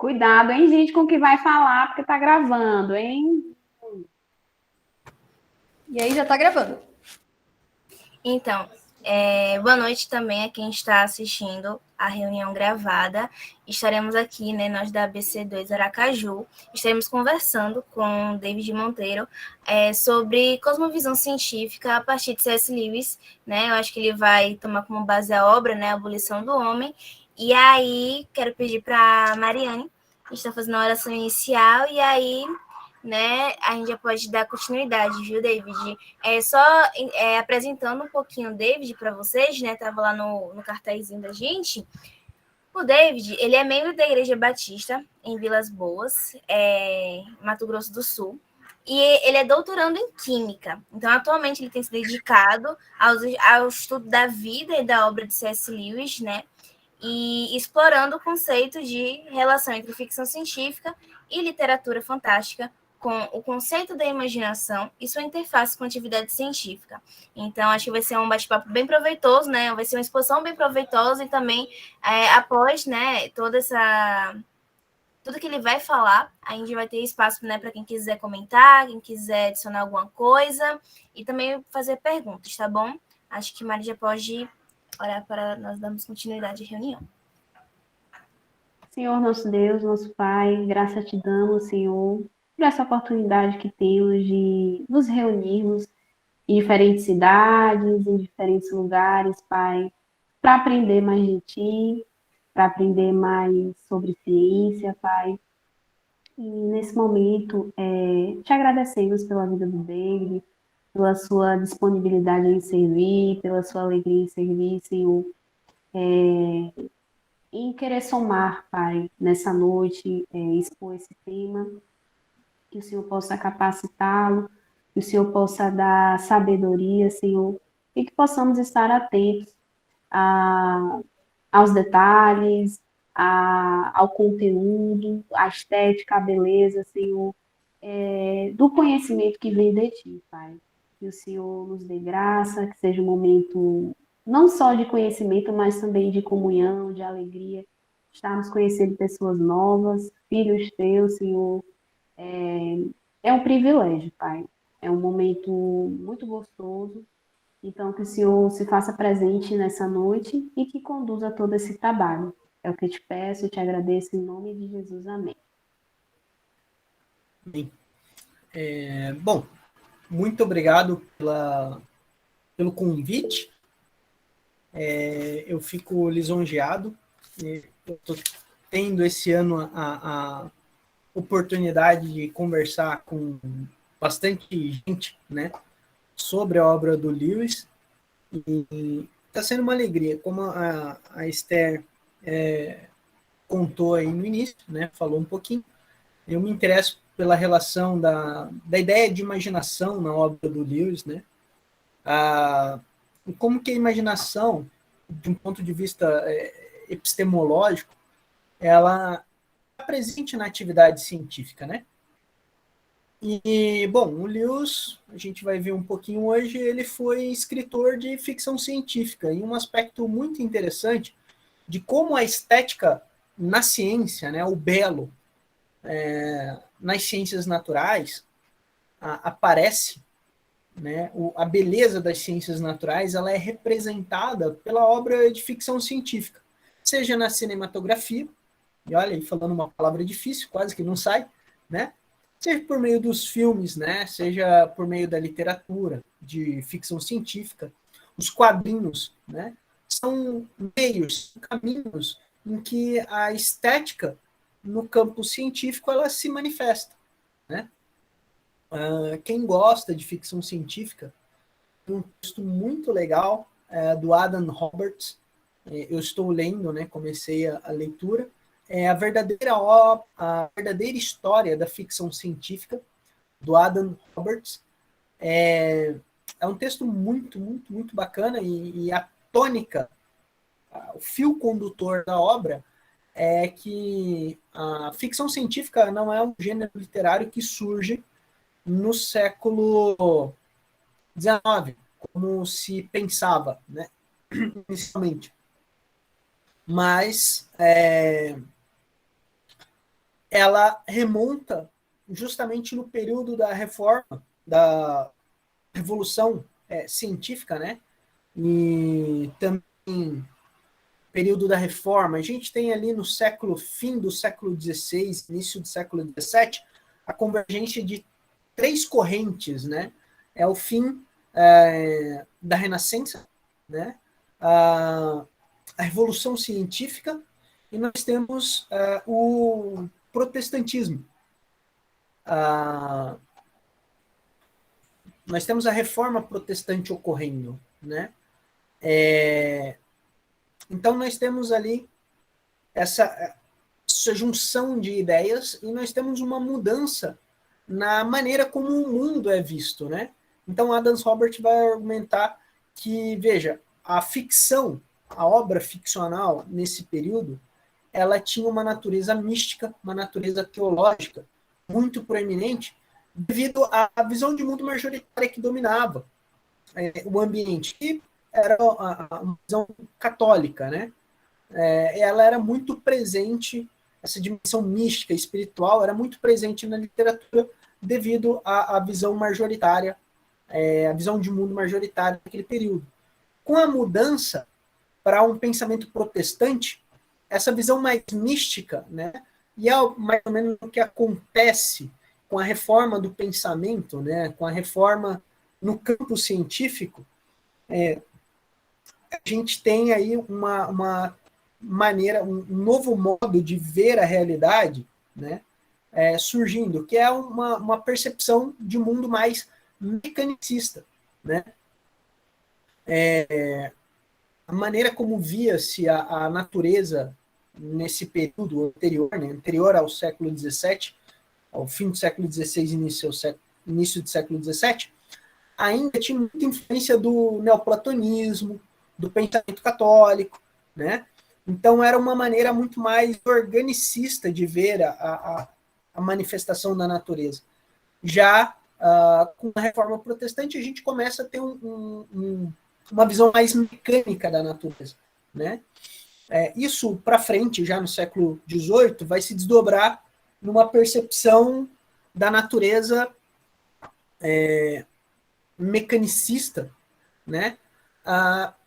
Cuidado, hein, gente, com o que vai falar, porque tá gravando, hein? E aí já tá gravando. Então, boa noite também a quem está assistindo a reunião gravada. Estaremos aqui, né, nós da ABC2 Aracaju, estaremos conversando com David Monteiro sobre cosmovisão científica a partir de C.S. Lewis, né? Eu acho que ele vai tomar como base a obra, né, A Abolição do Homem. E aí, quero pedir para Mariane, que está fazendo a oração inicial, e aí, né, a gente já pode dar continuidade, viu, David? Só apresentando um pouquinho o David para vocês, né? Tava lá no cartazinho da gente. O David, ele é membro da Igreja Batista em Vilas Boas, Mato Grosso do Sul. E ele é doutorando em Química. Então, atualmente, ele tem se dedicado ao estudo da vida e da obra de C.S. Lewis, né? E explorando o conceito de relação entre ficção científica e literatura fantástica, com o conceito da imaginação e sua interface com a atividade científica. Então, acho que vai ser um bate-papo bem proveitoso, né? Vai ser uma exposição bem proveitosa e também, após, né, tudo que ele vai falar, a gente vai ter espaço, né, para quem quiser comentar, quem quiser adicionar alguma coisa e também fazer perguntas, tá bom? Acho que Mari já pode orar para nós darmos continuidade à reunião. Senhor, nosso Deus, nosso Pai, graça te damos, Senhor, por essa oportunidade que temos de nos reunirmos em diferentes cidades, em diferentes lugares, Pai, para aprender mais de Ti, para aprender mais sobre ciência, Pai. E nesse momento, te agradecemos pela vida do David, pela sua disponibilidade em servir, pela sua alegria em servir, Senhor, em querer somar, Pai, nessa noite, expor esse tema, que o Senhor possa capacitá-lo, que o Senhor possa dar sabedoria, Senhor, e que possamos estar atentos aos detalhes, ao conteúdo, à estética, à beleza, Senhor, do conhecimento que vem de Ti, Pai. Que o Senhor nos dê graça, que seja um momento não só de conhecimento, mas também de comunhão, de alegria, estarmos conhecendo pessoas novas, filhos Teus, Senhor. É um privilégio, Pai. É um momento muito gostoso. Então, que o Senhor se faça presente nessa noite e que conduza todo esse trabalho. É o que eu te peço e te agradeço em nome de Jesus. Amém. Bem, bom, muito obrigado pelo convite. Eu fico lisonjeado. Eu estou tendo esse ano a oportunidade de conversar com bastante gente, né, sobre a obra do Lewis. E está sendo uma alegria. Como a Esther contou aí no início, né, falou um pouquinho, eu me interesso pela relação da ideia de imaginação na obra do Lewis, né? Como que a imaginação, de um ponto de vista epistemológico, ela está presente na atividade científica, né? E, bom, o Lewis, a gente vai ver um pouquinho hoje, ele foi escritor de ficção científica, e um aspecto muito interessante de como a estética na ciência, né, o belo, nas ciências naturais, aparece, né, a beleza das ciências naturais, ela é representada pela obra de ficção científica, seja na cinematografia, e olha, falando uma palavra difícil, quase que não sai, né, seja por meio dos filmes, né, seja por meio da literatura, de ficção científica, os quadrinhos, né, são meios, caminhos em que a estética no campo científico ela se manifesta, né? Quem gosta de ficção científica, tem um texto muito legal do Adam Roberts, eu estou lendo, né, comecei a leitura, a verdadeira história da ficção científica, do Adam Roberts. É um texto muito, muito, muito bacana e a tônica, o fio condutor da obra é que a ficção científica não é um gênero literário que surge no século XIX, como se pensava, né, inicialmente. Mas ela remonta justamente no período da reforma, da revolução científica, né? E também período da reforma. A gente tem ali no fim do século XVI, início do século XVII, a convergência de 3 correntes, né? É o fim da Renascença, né? A Revolução Científica, e nós temos o protestantismo. Nós temos a reforma protestante ocorrendo, né? Então nós temos ali essa junção de ideias e nós temos uma mudança na maneira como o mundo é visto, né? Então Adams Robert vai argumentar que, veja, a ficção, a obra ficcional nesse período, ela tinha uma natureza mística, uma natureza teológica muito proeminente, devido à visão de mundo majoritária que dominava o ambiente, que era uma visão católica, né? Ela era muito presente, essa dimensão mística, espiritual, era muito presente na literatura devido à visão majoritária, a visão de mundo majoritária naquele período. Com a mudança para um pensamento protestante, essa visão mais mística, né, e é mais ou menos o que acontece com a reforma do pensamento, né, com a reforma no campo científico, a gente tem aí uma maneira, um novo modo de ver a realidade, né, surgindo, que é uma percepção de mundo mais mecanicista, né? A maneira como via-se a natureza nesse período anterior, né, anterior ao século XVII, ao fim do século XVI, início do século XVII, ainda tinha muita influência do neoplatonismo, do pensamento católico, né? Então era uma maneira muito mais organicista de ver a manifestação da natureza. Já com a reforma protestante, a gente começa a ter uma visão mais mecânica da natureza, né? Isso para frente, já no século XVIII, vai se desdobrar numa percepção da natureza mecanicista, né?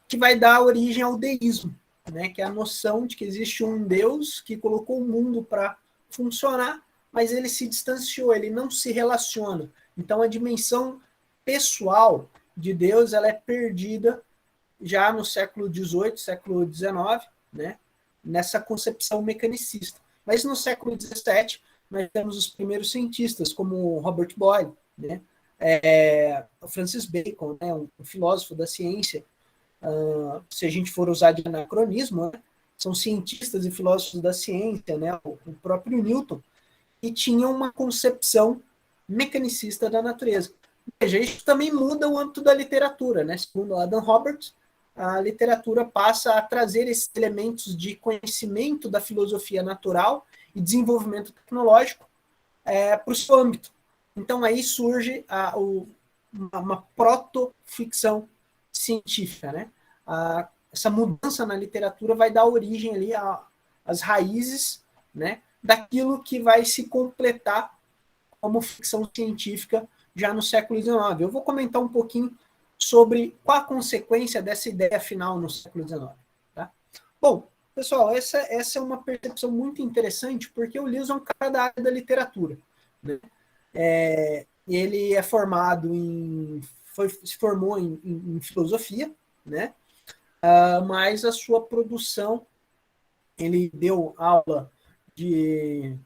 Que vai dar origem ao deísmo, né? Que é a noção de que existe um Deus que colocou o mundo para funcionar, mas ele se distanciou, ele não se relaciona. Então a dimensão pessoal de Deus ela é perdida já no século XVIII, século XIX, né? Nessa concepção mecanicista. Mas no século XVII nós temos os primeiros cientistas, como Robert Boyle, né? Francis Bacon, né? Um filósofo da ciência. Se a gente for usar de anacronismo, né? São cientistas e filósofos da ciência, né? O próprio Newton, e tinham uma concepção mecanicista da natureza. Veja, isso também muda o âmbito da literatura, né? Segundo Adam Roberts, a literatura passa a trazer esses elementos de conhecimento da filosofia natural e desenvolvimento tecnológico para o seu âmbito. Então aí surge uma proto-ficção científica, né? Essa mudança na literatura vai dar origem ali às raízes, né, daquilo que vai se completar como ficção científica já no século XIX. Eu vou comentar um pouquinho sobre qual a consequência dessa ideia final no século XIX. Tá? Bom, pessoal, essa é uma percepção muito interessante, porque o Lewis é um cara da área da literatura. Né? Ele é formado se formou em filosofia, né? Mas a sua produção, ele deu aula de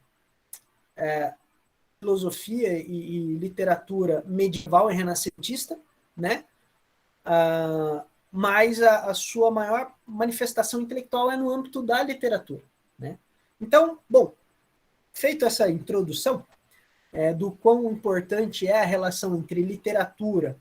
filosofia e literatura medieval e renascentista, né? Mas a sua maior manifestação intelectual é no âmbito da literatura, né? Então, bom, feito essa introdução do quão importante é a relação entre literatura,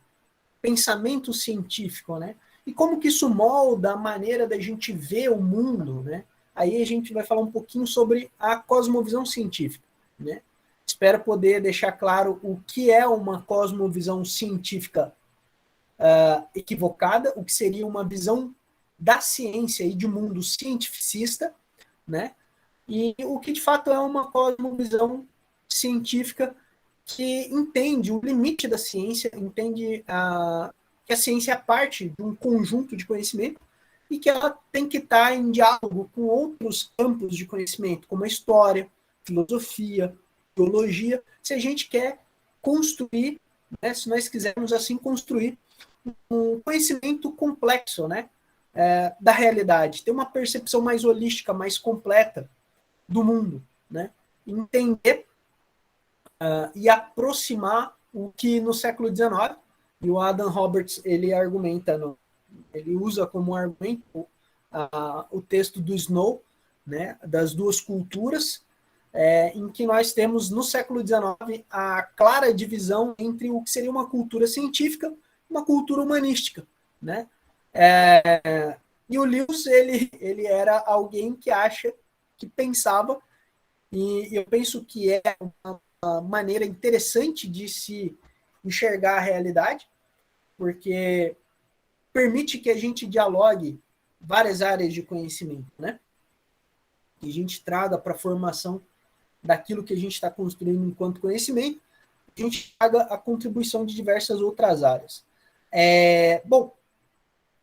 pensamento científico, né? E como que isso molda a maneira da gente ver o mundo, né? Aí a gente vai falar um pouquinho sobre a cosmovisão científica, né? Espero poder deixar claro o que é uma cosmovisão científica equivocada, o que seria uma visão da ciência e de mundo cientificista, né? e o que de fato é uma cosmovisão científica que entende o limite da ciência, entende que a ciência é parte de um conjunto de conhecimento e que ela tem que estar em diálogo com outros campos de conhecimento, como a história, filosofia, teologia, se a gente quer construir, né, se nós quisermos assim construir um conhecimento complexo, né, da realidade, ter uma percepção mais holística, mais completa do mundo, né, entender e aproximar o que no século XIX, e o Adam Roberts ele argumenta, ele usa como argumento o texto do Snow, né, das duas culturas, em que nós temos no século XIX a clara divisão entre o que seria uma cultura científica e uma cultura humanística, né? E o Lewis ele era alguém que pensava, e eu penso que é uma maneira interessante de se enxergar a realidade, porque permite que a gente dialogue várias áreas de conhecimento, né? Que a gente traga para a formação daquilo que a gente está construindo enquanto conhecimento, a gente traga a contribuição de diversas outras áreas. Bom,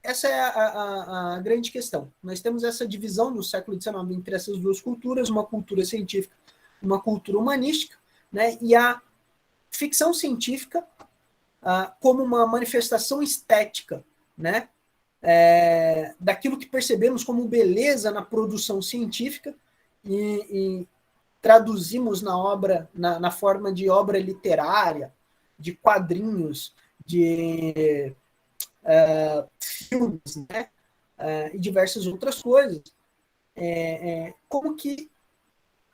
essa é a grande questão. Nós temos essa divisão no século XIX entre essas duas culturas, uma cultura científica e uma cultura humanística, né? E a ficção científica como uma manifestação estética, né? Daquilo que percebemos como beleza na produção científica e traduzimos na obra, na forma de obra literária, de quadrinhos, de filmes, né? E diversas outras coisas. Como que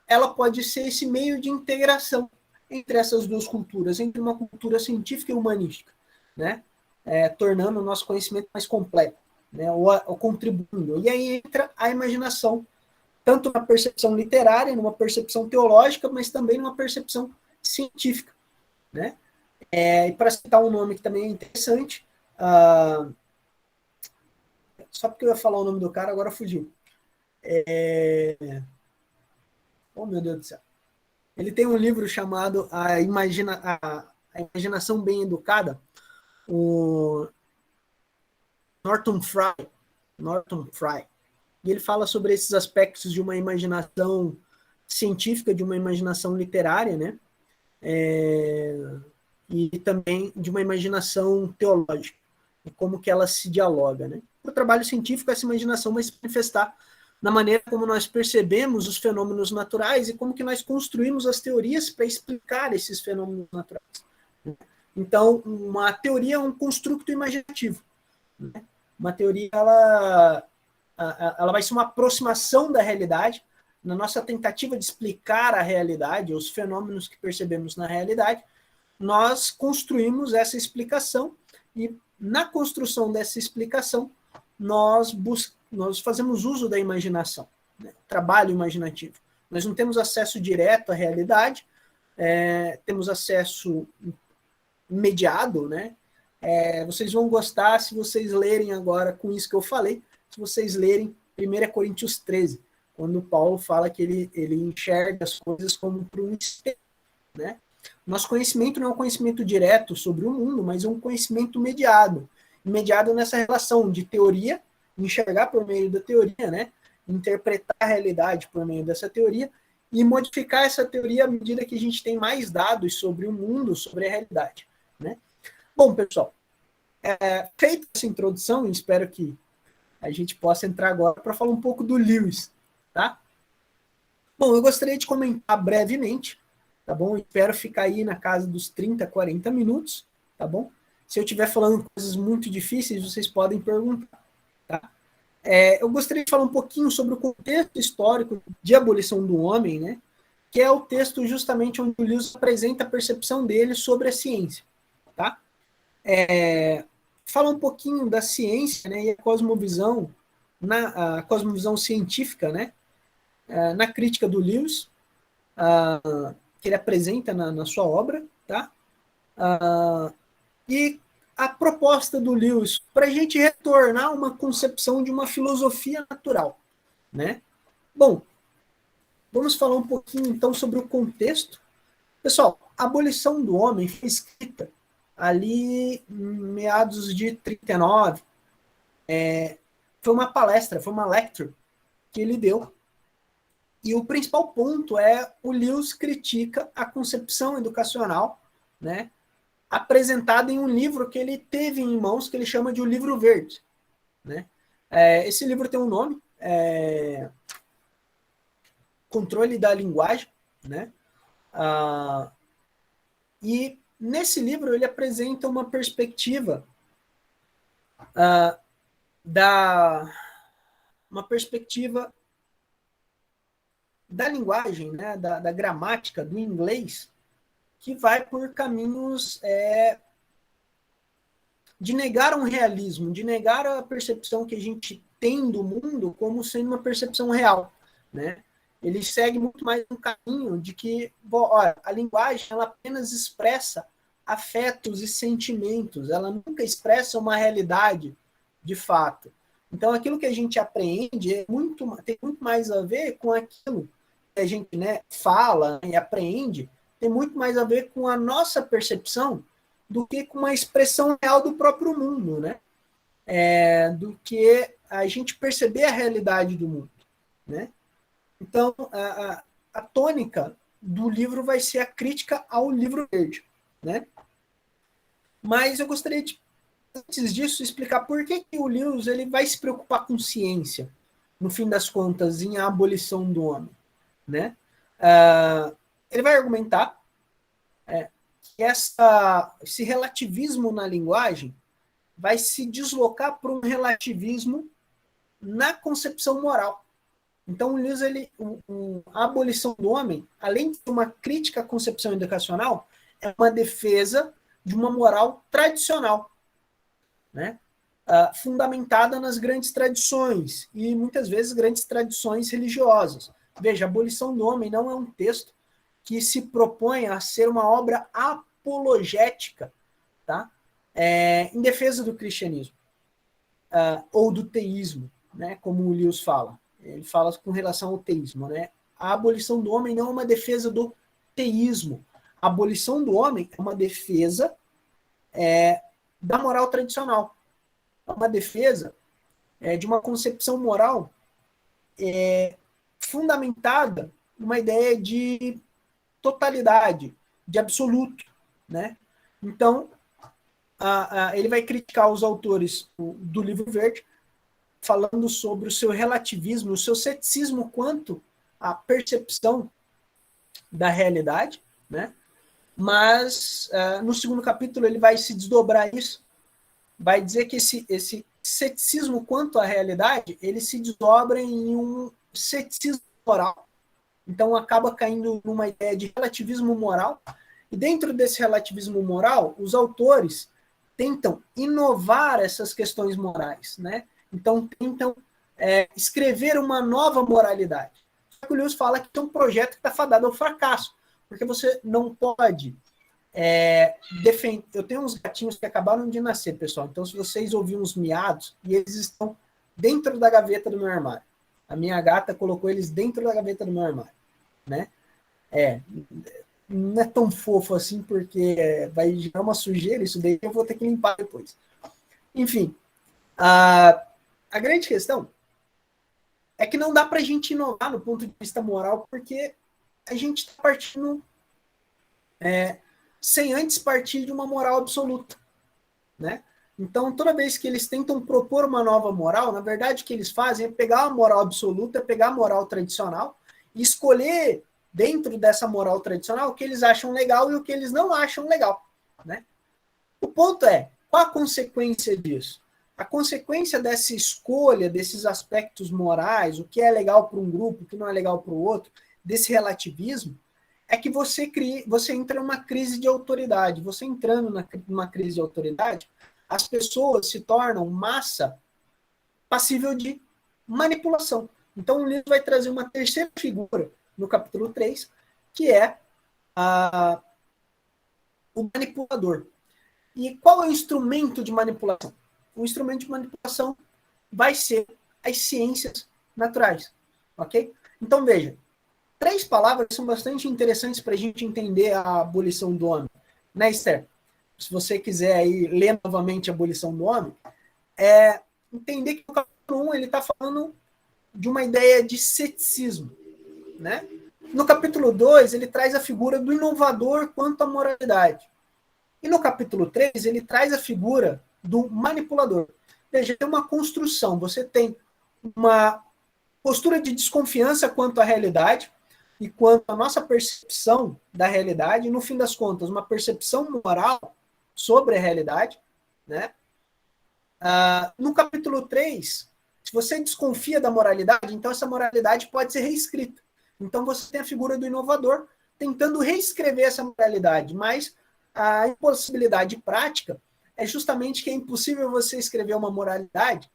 ela pode ser esse meio de integração entre essas duas culturas, entre uma cultura científica e humanística, né? Tornando o nosso conhecimento mais completo, né? ou contribuindo. E aí entra a imaginação, tanto na percepção literária, numa percepção teológica, mas também numa percepção científica, né? E para citar um nome que também é interessante, só porque eu ia falar o nome do cara, agora fugiu. Oh, meu Deus do céu. Ele tem um livro chamado A Imaginação Bem Educada, o Norton Fry. E ele fala sobre esses aspectos de uma imaginação científica, de uma imaginação literária, né? E também de uma imaginação teológica, e como que ela se dialoga, né? O trabalho científico, essa imaginação vai se manifestar na maneira como nós percebemos os fenômenos naturais e como que nós construímos as teorias para explicar esses fenômenos naturais. Então, uma teoria é um construto imaginativo, né? Uma teoria, ela vai ser uma aproximação da realidade, na nossa tentativa de explicar a realidade, os fenômenos que percebemos na realidade, nós construímos essa explicação e, na construção dessa explicação, nós fazemos uso da imaginação, né? Trabalho imaginativo. Nós não temos acesso direto à realidade, temos acesso mediado, né? Vocês vão gostar se vocês lerem agora com isso que eu falei, se vocês lerem 1 Coríntios 13, quando Paulo fala que ele enxerga as coisas como por um espelho, né? Nosso conhecimento não é um conhecimento direto sobre o mundo, mas é um conhecimento mediado nessa relação de teoria, enxergar por meio da teoria, né? Interpretar a realidade por meio dessa teoria e modificar essa teoria à medida que a gente tem mais dados sobre o mundo, sobre a realidade, né? Bom, pessoal, feita essa introdução, espero que a gente possa entrar agora para falar um pouco do Lewis, tá? Bom, eu gostaria de comentar brevemente, tá bom? Espero ficar aí na casa dos 30, 40 minutos, tá bom? Se eu estiver falando coisas muito difíceis, vocês podem perguntar, tá? Eu gostaria de falar um pouquinho sobre o contexto histórico de abolição do homem, né? Que é o texto justamente onde o Lewis apresenta a percepção dele sobre a ciência, tá? Fala um pouquinho da ciência, né, e a cosmovisão, a cosmovisão científica, né, na crítica do Lewis, que ele apresenta na sua obra, tá? E a proposta do Lewis para a gente retornar a uma concepção de uma filosofia natural, né? Bom, Vamos falar um pouquinho, então, sobre o contexto. Pessoal, a abolição do homem foi escrita ali em meados de 39. Foi uma palestra, foi uma lecture que ele deu. E o principal ponto é o Lewis critica a concepção educacional, né, apresentada em um livro que ele teve em mãos, que ele chama de O Livro Verde. Né? Esse livro tem um nome, Controle da Linguagem, né? E nesse livro ele apresenta uma perspectiva da linguagem, né? da gramática, do inglês, que vai por caminhos de negar um realismo, de negar a percepção que a gente tem do mundo como sendo uma percepção real, né? Ele segue muito mais um caminho de que, olha, a linguagem ela apenas expressa afetos e sentimentos, ela nunca expressa uma realidade de fato. Então, aquilo que a gente aprende tem muito mais a ver com aquilo que a gente, né, fala e aprende, tem muito mais a ver com a nossa percepção do que com uma expressão real do próprio mundo, né? Do que a gente perceber a realidade do mundo, né? Então, a tônica do livro vai ser a crítica ao Livro Verde, né? Mas eu gostaria de, antes disso, explicar por que o Lewis ele vai se preocupar com ciência, no fim das contas, em a abolição do homem, né? Ele vai argumentar que esse relativismo na linguagem vai se deslocar para um relativismo na concepção moral. Então, o Lewis, a abolição do homem, além de uma crítica à concepção educacional, é uma defesa de uma moral tradicional, né? Fundamentada nas grandes tradições, e muitas vezes grandes tradições religiosas. Veja, a abolição do homem não é um texto que se propõe a ser uma obra apologética, tá? Em defesa do cristianismo, ou do teísmo, né? Como o Lewis fala. Ele fala com relação ao teísmo, né? A abolição do homem não é uma defesa do teísmo. A abolição do homem é uma defesa da moral tradicional. É uma defesa de uma concepção moral fundamentada numa ideia de totalidade, de absoluto, né? Então, ele vai criticar os autores do Livro Verde, falando sobre o seu relativismo, o seu ceticismo quanto à percepção da realidade, né? Mas no segundo capítulo ele vai se desdobrar isso, vai dizer que esse ceticismo quanto à realidade, ele se desdobra em um ceticismo moral. Então acaba caindo numa ideia de relativismo moral, e dentro desse relativismo moral, os autores tentam inovar essas questões morais, né? Então tentam escrever uma nova moralidade. Só que o Lewis fala que é um projeto que está fadado ao fracasso, porque você não pode defender. Eu tenho uns gatinhos que acabaram de nascer, pessoal, então se vocês ouvirem uns miados, e eles estão dentro da gaveta do meu armário. A minha gata colocou eles dentro da gaveta do meu armário, né? Não é tão fofo assim, porque vai gerar uma sujeira, isso daí eu vou ter que limpar depois. Enfim, a grande questão é que não dá para a gente inovar no ponto de vista moral, porque a gente está partindo sem antes partir de uma moral absoluta, né? Então, toda vez que eles tentam propor uma nova moral, na verdade, o que eles fazem é pegar a moral absoluta, pegar a moral tradicional e escolher dentro dessa moral tradicional o que eles acham legal e o que eles não acham legal, né? O ponto é, qual a consequência disso? A consequência dessa escolha, desses aspectos morais, o que é legal para um grupo, o que não é legal para o outro, desse relativismo, é que você entra numa crise de autoridade. Você entrando numa crise de autoridade, as pessoas se tornam massa passível de manipulação. Então, o livro vai trazer uma terceira figura no capítulo 3, que é o manipulador. E qual é o instrumento de manipulação? O instrumento de manipulação vai ser as ciências naturais, ok? Então, veja, 3 palavras são bastante interessantes para a gente entender a abolição do homem, né, Esther? Se você quiser aí ler novamente a abolição do homem, entender que no capítulo 1 ele está falando de uma ideia de ceticismo, né? No capítulo 2, ele traz a figura do inovador quanto à moralidade. E no capítulo 3, ele traz a figura do manipulador. Veja, tem uma construção, você tem uma postura de desconfiança quanto à realidade e quanto à nossa percepção da realidade, e no fim das contas, uma percepção moral sobre a realidade, né? No capítulo 3, se você desconfia da moralidade, então essa moralidade pode ser reescrita. Então você tem a figura do inovador tentando reescrever essa moralidade, mas a impossibilidade prática é justamente que é impossível você escrever uma moralidade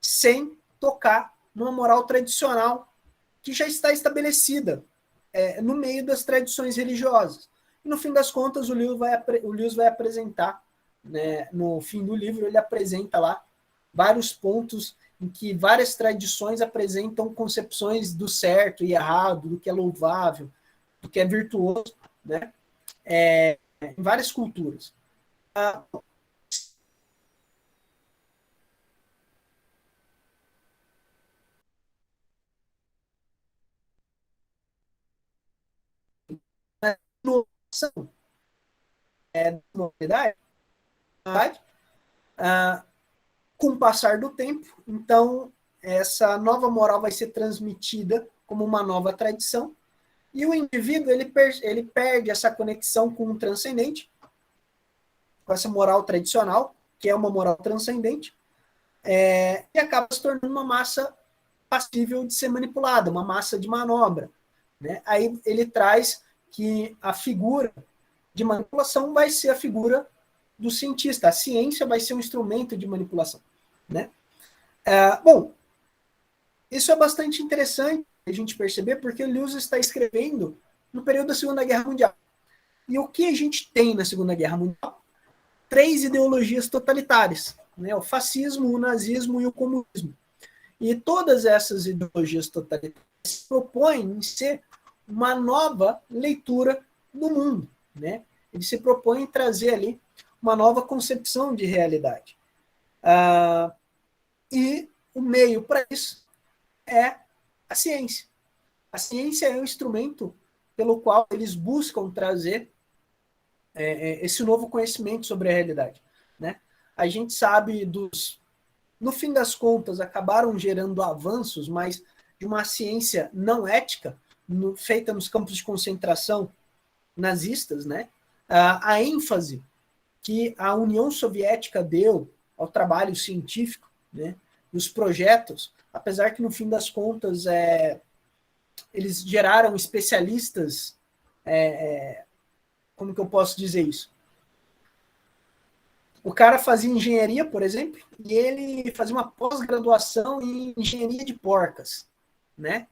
sem tocar numa moral tradicional que já está estabelecida no meio das tradições religiosas. E no fim das contas, o Lewis vai apresentar, né, no fim do livro, ele apresenta lá vários pontos em que várias tradições apresentam concepções do certo e errado, do que é louvável, do que é virtuoso, né, em várias culturas. Inovação novidade, com o passar do tempo, então essa nova moral vai ser transmitida como uma nova tradição, e o indivíduo ele perde essa conexão com o transcendente, com essa moral tradicional, que é uma moral transcendente, e acaba se tornando uma massa passível de ser manipulada, uma massa de manobra, né? Aí ele traz que a figura de manipulação vai ser a figura do cientista, a ciência vai ser um instrumento de manipulação, né? Bom, isso é bastante interessante a gente perceber, porque o Lewis está escrevendo no período da Segunda Guerra Mundial. E o que a gente tem na Segunda Guerra Mundial? 3 ideologias totalitárias, né? O fascismo, o nazismo e o comunismo. E todas essas ideologias totalitárias se propõem em ser uma nova leitura do mundo, né? Ele se propõe em trazer ali uma nova concepção de realidade. E o meio para isso é a ciência. A ciência é o instrumento pelo qual eles buscam trazer esse novo conhecimento sobre a realidade, né? A gente sabe no fim das contas, acabaram gerando avanços, mas de uma ciência não ética, feita nos campos de concentração nazistas, né? A ênfase que a União Soviética deu ao trabalho científico, né? Os projetos, apesar que no fim das contas eles geraram especialistas, como que eu posso dizer isso? O cara fazia engenharia, por exemplo, e ele fazia uma pós-graduação em engenharia de porcas, né?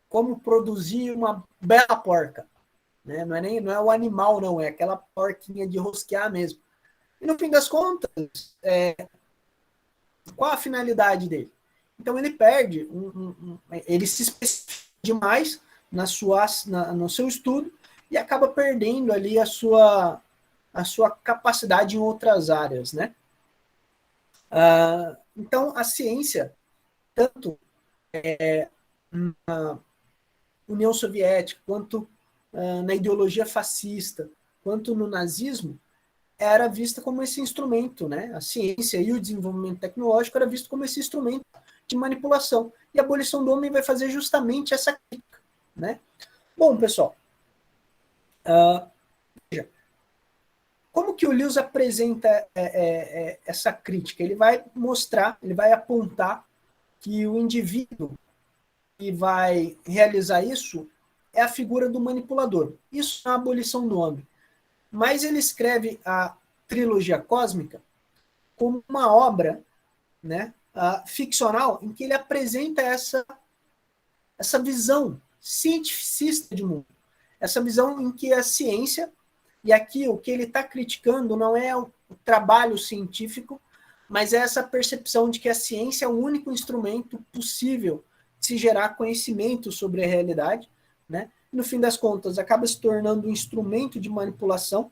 Como produzir uma bela porca, né? Não é o animal, não, é aquela porquinha de rosquear mesmo. E no fim das contas, qual a finalidade dele? Então ele perde, ele se especifica demais no seu estudo e acaba perdendo ali a sua capacidade em outras áreas, né? Então a ciência, tanto na União Soviética, quanto na ideologia fascista, quanto no nazismo, era vista como esse instrumento, né? A ciência e o desenvolvimento tecnológico era visto como esse instrumento de manipulação. E a abolição do homem vai fazer justamente essa crítica, né? Bom, pessoal, veja, como que o Lewis apresenta essa crítica? Ele vai mostrar, ele vai apontar que o indivíduo que vai realizar isso é a figura do manipulador. Isso é a abolição do homem. Mas ele escreve a trilogia cósmica como uma obra, né, ficcional em que ele apresenta essa visão cientificista de mundo. Essa visão em que a ciência, e aqui o que ele está criticando não é o trabalho científico, mas é essa percepção de que a ciência é o único instrumento possível de se gerar conhecimento sobre a realidade, né? No fim das contas, acaba se tornando um instrumento de manipulação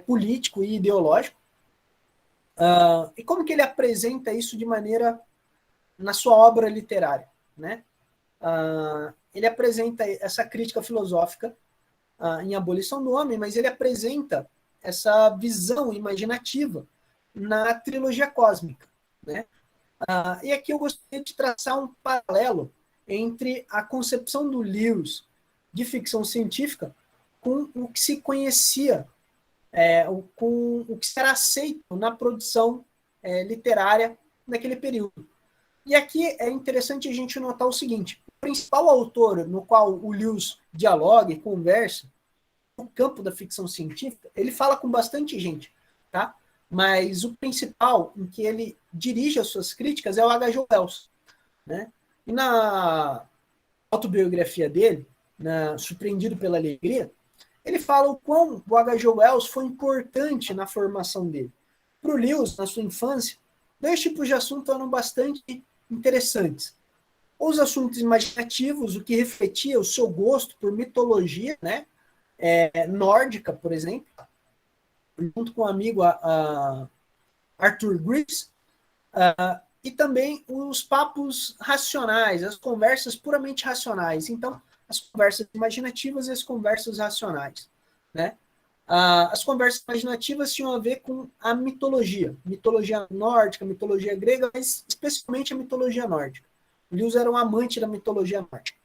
político e ideológico. E como que ele apresenta isso de maneira na sua obra literária, né? Ele apresenta essa crítica filosófica em Abolição do Homem, mas ele apresenta essa visão imaginativa na trilogia cósmica, né? E aqui eu gostaria de traçar um paralelo entre a concepção do Lewis de ficção científica com o que se conhecia, com o que era aceito na produção literária naquele período. E aqui é interessante a gente notar o seguinte: o principal autor no qual o Lewis dialoga e conversa no campo da ficção científica, ele fala com bastante gente, tá? Mas o principal em que ele dirige as suas críticas é o H.G. Wells, né? E na autobiografia dele, Surpreendido pela Alegria, ele fala o quão o H.G. Wells foi importante na formação dele. Para o Lewis, na sua infância, dois tipos de assuntos eram bastante interessantes. Os assuntos imaginativos, o que refletia o seu gosto por mitologia, né? Nórdica, por exemplo, junto com o amigo Arthur Greaves, e também os papos racionais, as conversas puramente racionais. Então, as conversas imaginativas e as conversas racionais, né? As conversas imaginativas tinham a ver com a mitologia nórdica, mitologia grega, mas especialmente a mitologia nórdica. Lewis era um amante da mitologia nórdica.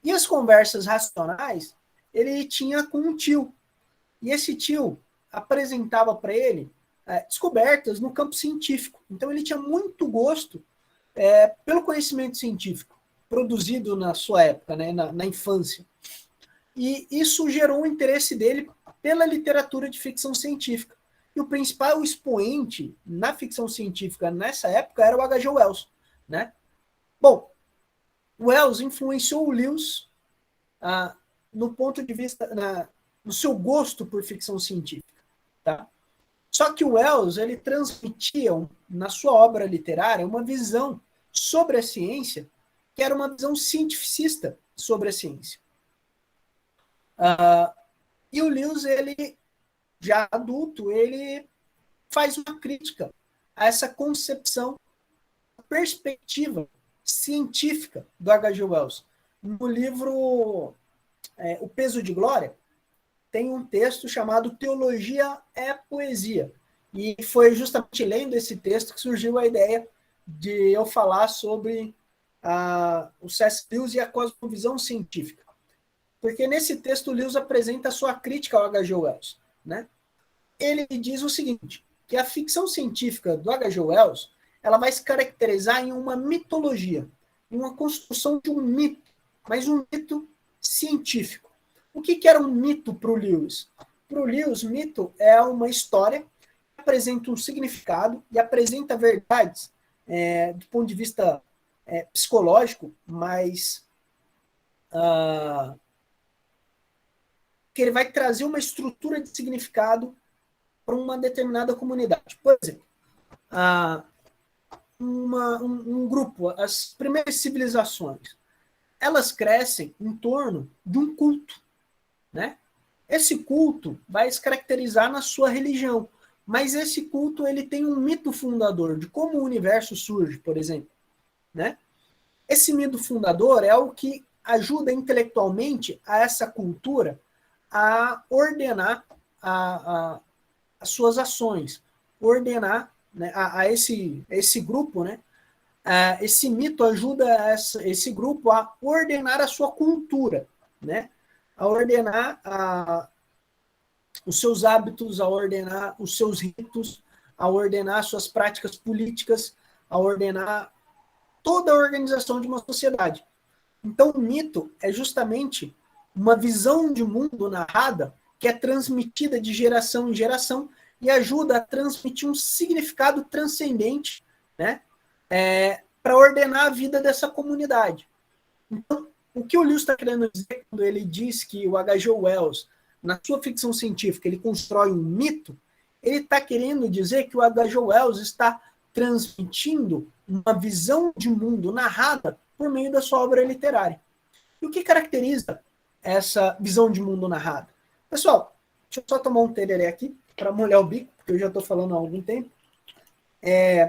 E as conversas racionais, ele tinha com um tio. E esse tio apresentava para ele descobertas no campo científico. Então ele tinha muito gosto pelo conhecimento científico produzido na sua época, né, na infância. E isso gerou o interesse dele pela literatura de ficção científica. E o principal expoente na ficção científica nessa época era o H.G. Wells, né? Bom, Wells influenciou o Lewis no ponto de vista, no seu gosto por ficção científica, tá? Só que o Wells, ele transmitia na sua obra literária uma visão sobre a ciência que era uma visão cientificista sobre a ciência. E o Lewis, ele, já adulto, ele faz uma crítica a essa concepção, perspectiva científica do H.G. Wells. No livro O Peso de Glória, tem um texto chamado Teologia é Poesia. E foi justamente lendo esse texto que surgiu a ideia de eu falar sobre o C.S. Lewis e a cosmovisão científica. Porque nesse texto o Lewis apresenta a sua crítica ao H.G. Wells, né? Ele diz o seguinte, que a ficção científica do H.G. Wells, ela vai se caracterizar em uma mitologia, em uma construção de um mito, mas um mito científico. O que era um mito para o Lewis? Para o Lewis, mito é uma história que apresenta um significado e apresenta verdades do ponto de vista psicológico, mas que ele vai trazer uma estrutura de significado para uma determinada comunidade. Por exemplo, um grupo, as primeiras civilizações, elas crescem em torno de um culto, né? Esse culto vai se caracterizar na sua religião, mas esse culto ele tem um mito fundador de como o universo surge, por exemplo, né? Esse mito fundador é o que ajuda intelectualmente a essa cultura a ordenar as suas ações, ordenar, né, a esse grupo, né? Esse mito ajuda esse grupo a ordenar a sua cultura, né? A ordenar os seus hábitos, a ordenar os seus ritos, a ordenar suas práticas políticas, a ordenar toda a organização de uma sociedade. Então, o mito é justamente uma visão de mundo narrada que é transmitida de geração em geração e ajuda a transmitir um significado transcendente, né, para ordenar a vida dessa comunidade. Então, o que o Lewis está querendo dizer quando ele diz que o H.G. Wells, na sua ficção científica, ele constrói um mito, ele está querendo dizer que o H.G. Wells está transmitindo uma visão de mundo narrada por meio da sua obra literária. E o que caracteriza essa visão de mundo narrado? Pessoal, deixa eu só tomar um tereré aqui para molhar o bico, porque eu já estou falando há algum tempo.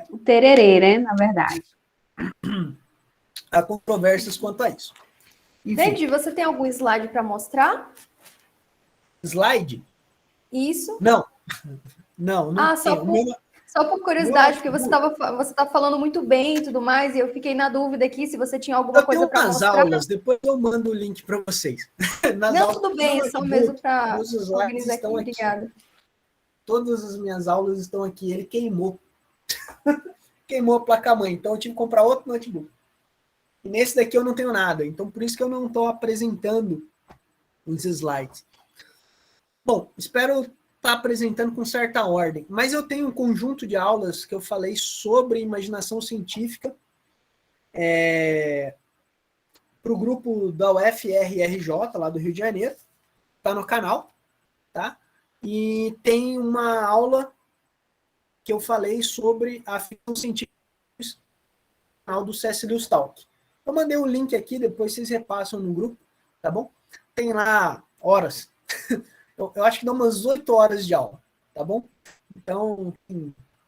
O tererê, né, na verdade. Há controvérsias quanto a isso. Enfim, Deide, você tem algum slide para mostrar? slide? Isso. Não Ah, tenho. só por curiosidade, porque você tá falando muito bem e tudo mais, e eu fiquei na dúvida aqui se você tinha alguma Eu coisa tenho para umas mostrar. aulas, depois eu mando o link para vocês. Não, tudo bem, só mesmo para os slides organizar aqui. estão aqui. Obrigada. Todas as minhas aulas estão aqui. Ele queimou. Queimou a placa-mãe. Então eu tive que comprar outro notebook. E nesse daqui eu não tenho nada. Então por isso que eu não estou apresentando os slides. Bom, espero estar apresentando com certa ordem. Mas eu tenho um conjunto de aulas que eu falei sobre imaginação científica para o grupo da UFRRJ, lá do Rio de Janeiro. Está no canal, tá? E tem uma aula que eu falei sobre a ficção científica do C.S. Lewis Talk. Eu mandei o link aqui, depois vocês repassam no grupo, tá bom? Tem lá horas. Eu acho que dá umas 8 horas de aula, tá bom? Então,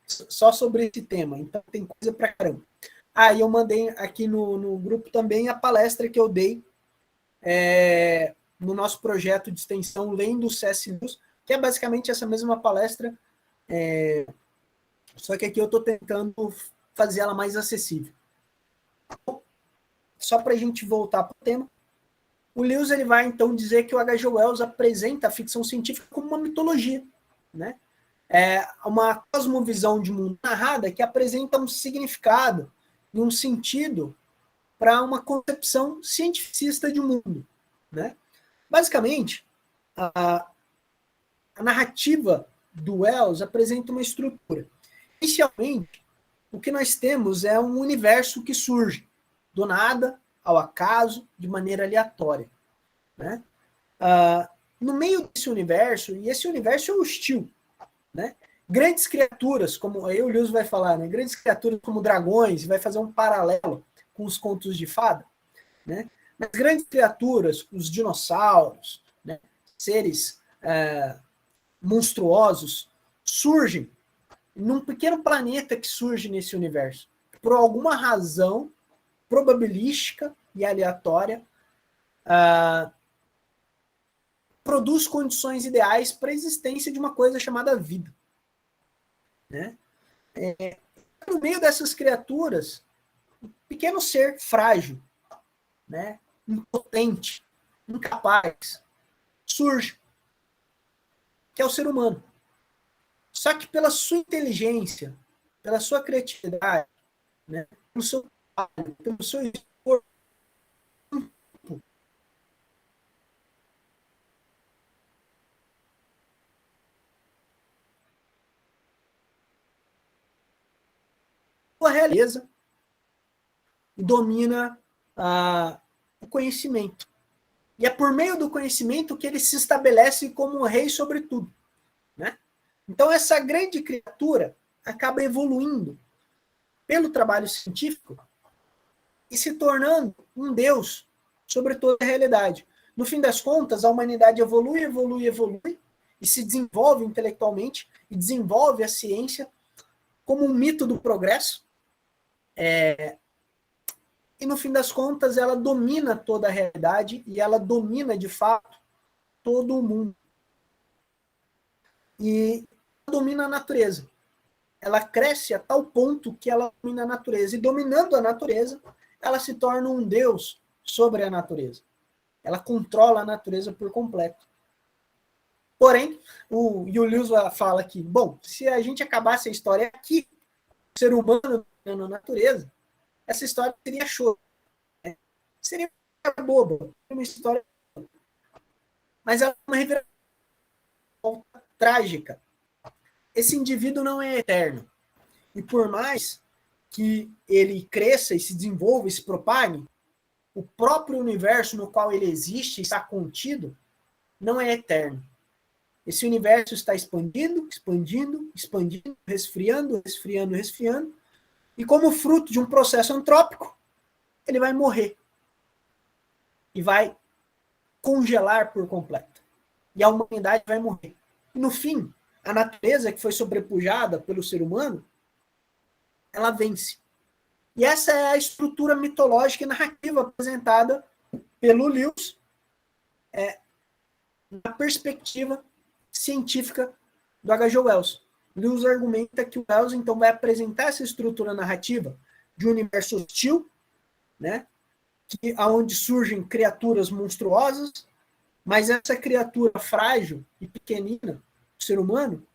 só sobre esse tema. Então, tem coisa pra caramba. Ah, e eu mandei aqui no grupo também a palestra que eu dei no nosso projeto de extensão Lendo o C.S. Lewis, que é basicamente essa mesma palestra, só que aqui eu estou tentando fazer ela mais acessível. Só para a gente voltar para o tema, o Lewis ele vai então dizer que o H.G. Wells apresenta a ficção científica como uma mitologia, né? É uma cosmovisão de mundo narrada que apresenta um significado e um sentido para uma concepção cientificista de mundo, né? Basicamente, a narrativa do Wells apresenta uma estrutura. Inicialmente, o que nós temos é um universo que surge do nada, ao acaso, de maneira aleatória, né? No meio desse universo, e esse universo é hostil, né? Grandes criaturas, como aí o Lewis vai falar, né? Grandes criaturas como dragões, vai fazer um paralelo com os contos de fada, né? Mas grandes criaturas, os dinossauros, né? Seres monstruosos, surgem num pequeno planeta que surge nesse universo. Por alguma razão probabilística e aleatória, produz condições ideais para a existência de uma coisa chamada vida, né? No meio dessas criaturas, um pequeno ser frágil, né? Impotente, incapaz, surge, que é o ser humano. Só que pela sua inteligência, pela sua criatividade, né? Pelo seu trabalho, pelo seu esforço, a realeza e domina o conhecimento. E é por meio do conhecimento que ele se estabelece como rei sobre tudo, né? Então essa grande criatura acaba evoluindo pelo trabalho científico e se tornando um deus sobre toda a realidade. No fim das contas, a humanidade evolui e se desenvolve intelectualmente e desenvolve a ciência como um mito do progresso. E no fim das contas, ela domina toda a realidade e ela domina, de fato, todo o mundo. E domina a natureza. Ela cresce a tal ponto que ela domina a natureza. E dominando a natureza, ela se torna um deus sobre a natureza. Ela controla a natureza por completo. Porém, o Lewis fala que, bom, se a gente acabasse a história aqui, o ser humano dominando a natureza, essa história seria show. Né? Seria boba, uma história. Mas ela é uma reviravolta trágica. Esse indivíduo não é eterno. E por mais que ele cresça e se desenvolva e se propague, o próprio universo no qual ele existe, está contido, não é eterno. Esse universo está expandindo, resfriando, e como fruto de um processo antrópico, ele vai morrer. e vai congelar por completo. E a humanidade vai morrer. E no fim, a natureza que foi sobrepujada pelo ser humano, ela vence. E essa é a estrutura mitológica e narrativa apresentada pelo Lewis na perspectiva científica do H.G. Wells. Lewis argumenta que o Wells, então, vai apresentar essa estrutura narrativa de um universo hostil, né, onde surgem criaturas monstruosas, mas essa criatura frágil e pequenina, o ser humano,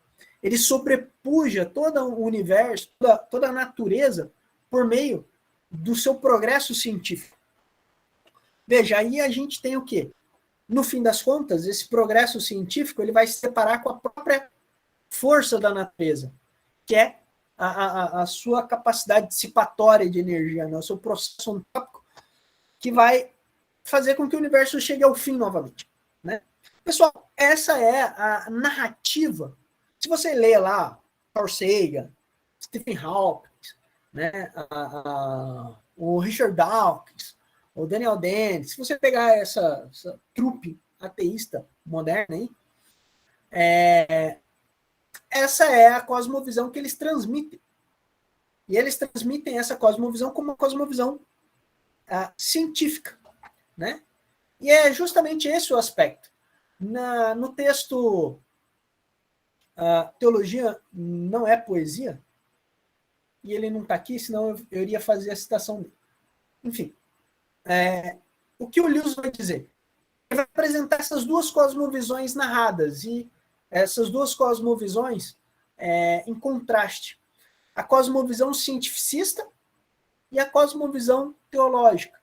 ele sobrepuja todo o universo, toda a natureza, por meio do seu progresso científico. Veja, aí a gente tem o quê? No fim das contas, esse progresso científico ele vai se separar com a própria força da natureza, que é a sua capacidade dissipatória de energia, né? O seu processo antrópico, que vai fazer com que o universo chegue ao fim novamente. Né? Pessoal, essa é a narrativa. Se você lê lá Carl Sagan, Stephen Hawking, né, o Richard Dawkins, o Daniel Dennett, se você pegar essa trupe ateísta moderna, aí, essa é a cosmovisão que eles transmitem. E eles transmitem essa cosmovisão como uma cosmovisão científica. Né? E é justamente esse o aspecto. No texto Teologia não é poesia, e ele não está aqui, senão eu iria fazer a citação dele. Enfim, o que o Lewis vai dizer? Ele vai apresentar essas duas cosmovisões narradas, e essas duas cosmovisões em contraste. A cosmovisão cientificista e a cosmovisão teológica.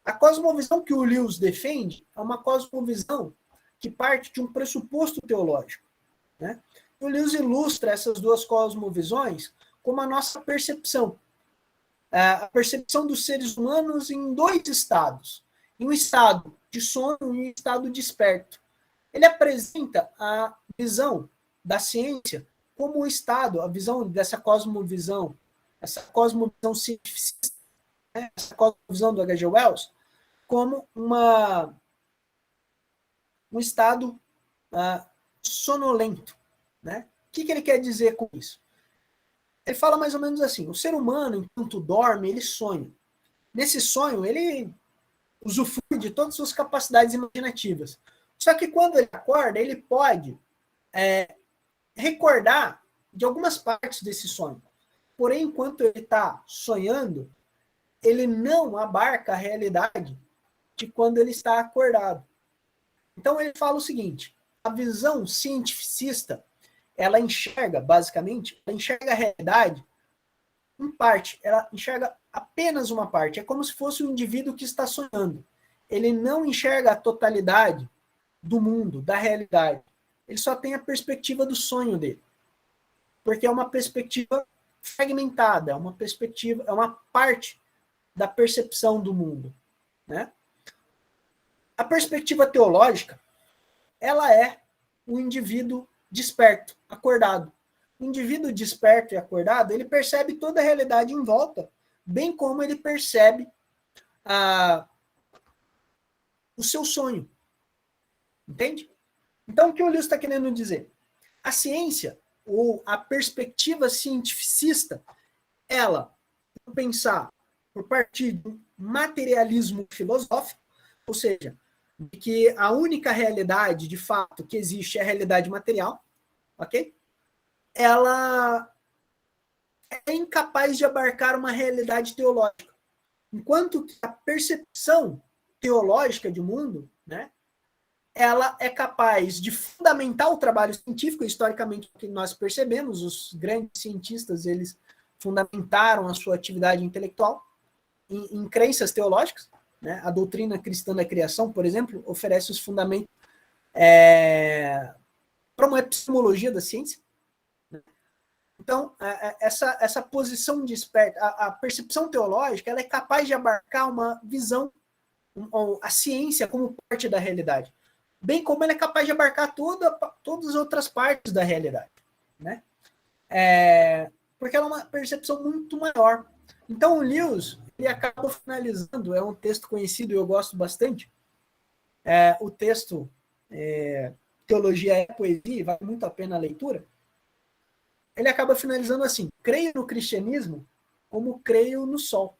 A cosmovisão que o Lewis defende é uma cosmovisão que parte de um pressuposto teológico. Né? O Lewis ilustra essas duas cosmovisões como a nossa percepção. A percepção dos seres humanos em dois estados. Em um estado de sono e um estado desperto. Ele apresenta a visão da ciência como um estado, a visão dessa cosmovisão, essa cosmovisão cientificista, né? Essa cosmovisão do H.G. Wells, como um estado sonolento. Né? O que ele quer dizer com isso? Ele fala mais ou menos assim, o ser humano, enquanto dorme, ele sonha. Nesse sonho, ele usufrui de todas as suas capacidades imaginativas. Só que quando ele acorda, ele pode recordar de algumas partes desse sonho. Porém, enquanto ele está sonhando, ele não abarca a realidade de quando ele está acordado. Então ele fala o seguinte, a visão cientificista, ela enxerga, basicamente, ela enxerga a realidade em parte, ela enxerga apenas uma parte, é como se fosse um indivíduo que está sonhando. Ele não enxerga a totalidade do mundo, da realidade. Ele só tem a perspectiva do sonho dele. Porque é uma perspectiva fragmentada, é uma perspectiva, é uma parte da percepção do mundo. Né? A perspectiva teológica, ela é um indivíduo desperto, acordado. O indivíduo desperto e acordado, ele percebe toda a realidade em volta, bem como ele percebe o seu sonho. Entende? Então, o que o Lewis está querendo dizer? A ciência, ou a perspectiva cientificista, ela, por pensar, por partir do materialismo filosófico, ou seja, de que a única realidade, de fato, que existe é a realidade material, ok? Ela é incapaz de abarcar uma realidade teológica. Enquanto que a percepção teológica de mundo, né, ela é capaz de fundamentar o trabalho científico, historicamente, o que nós percebemos, os grandes cientistas, eles fundamentaram a sua atividade intelectual em crenças teológicas. Né? A doutrina cristã da criação, por exemplo, oferece os fundamentos para uma epistemologia da ciência. Então, essa posição desperta, a percepção teológica, ela é capaz de abarcar uma visão, a ciência como parte da realidade, bem como ela é capaz de abarcar todas as outras partes da realidade. Né? Porque ela é uma percepção muito maior. Então, o Lewis, ele acaba finalizando, é um texto conhecido e eu gosto bastante, o texto Teologia é Poesia, vale muito a pena a leitura. Ele acaba finalizando assim: creio no cristianismo como creio no sol.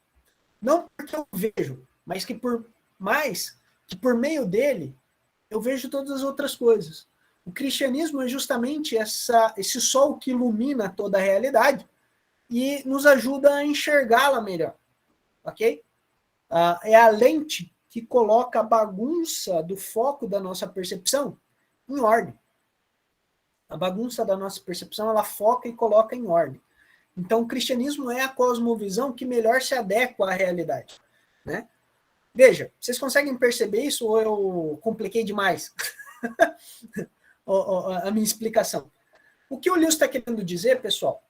Não porque eu vejo, mas que por meio dele eu vejo todas as outras coisas. O cristianismo é justamente esse sol que ilumina toda a realidade e nos ajuda a enxergá-la melhor, ok? É a lente que coloca a bagunça do foco da nossa percepção em ordem. A bagunça da nossa percepção, ela foca e coloca em ordem. Então, o cristianismo é a cosmovisão que melhor se adequa à realidade, né? Veja, vocês conseguem perceber isso ou eu compliquei demais a minha explicação? O que o Lewis está querendo dizer, pessoal,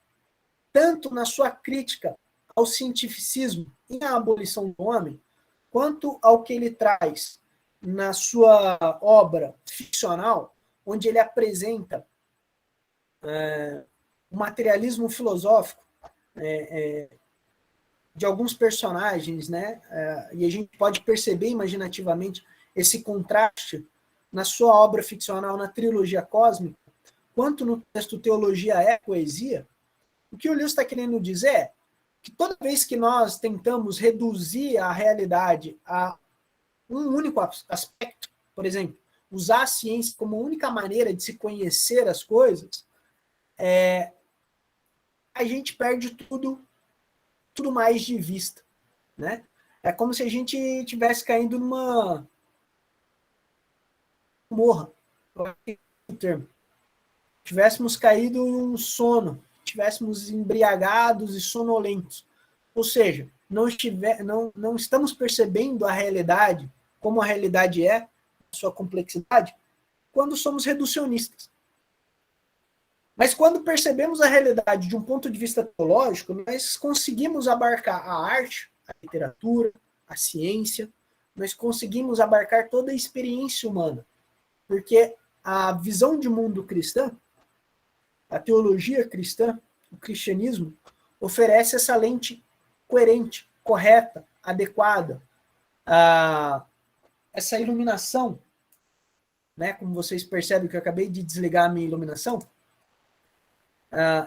tanto na sua crítica ao cientificismo e à abolição do homem, quanto ao que ele traz na sua obra ficcional, onde ele apresenta o materialismo filosófico de alguns personagens, né? E a gente pode perceber imaginativamente esse contraste na sua obra ficcional, na trilogia cósmica, quanto no texto Teologia é Poesia. O que o Lewis está querendo dizer é que toda vez que nós tentamos reduzir a realidade a um único aspecto, por exemplo, usar a ciência como única maneira de se conhecer as coisas, a gente perde tudo mais de vista, né? É como se a gente estivesse caindo numa morra, o termo. Tivéssemos caído em um sono, tivéssemos embriagados e sonolentos. Ou seja, não estamos percebendo a realidade como a realidade é, a sua complexidade, quando somos reducionistas. Mas quando percebemos a realidade de um ponto de vista teológico, nós conseguimos abarcar a arte, a literatura, a ciência, nós conseguimos abarcar toda a experiência humana. Porque a visão de mundo cristã, a teologia cristã, o cristianismo, oferece essa lente coerente, correta, adequada, essa iluminação, né? Como vocês percebem que eu acabei de desligar a minha iluminação,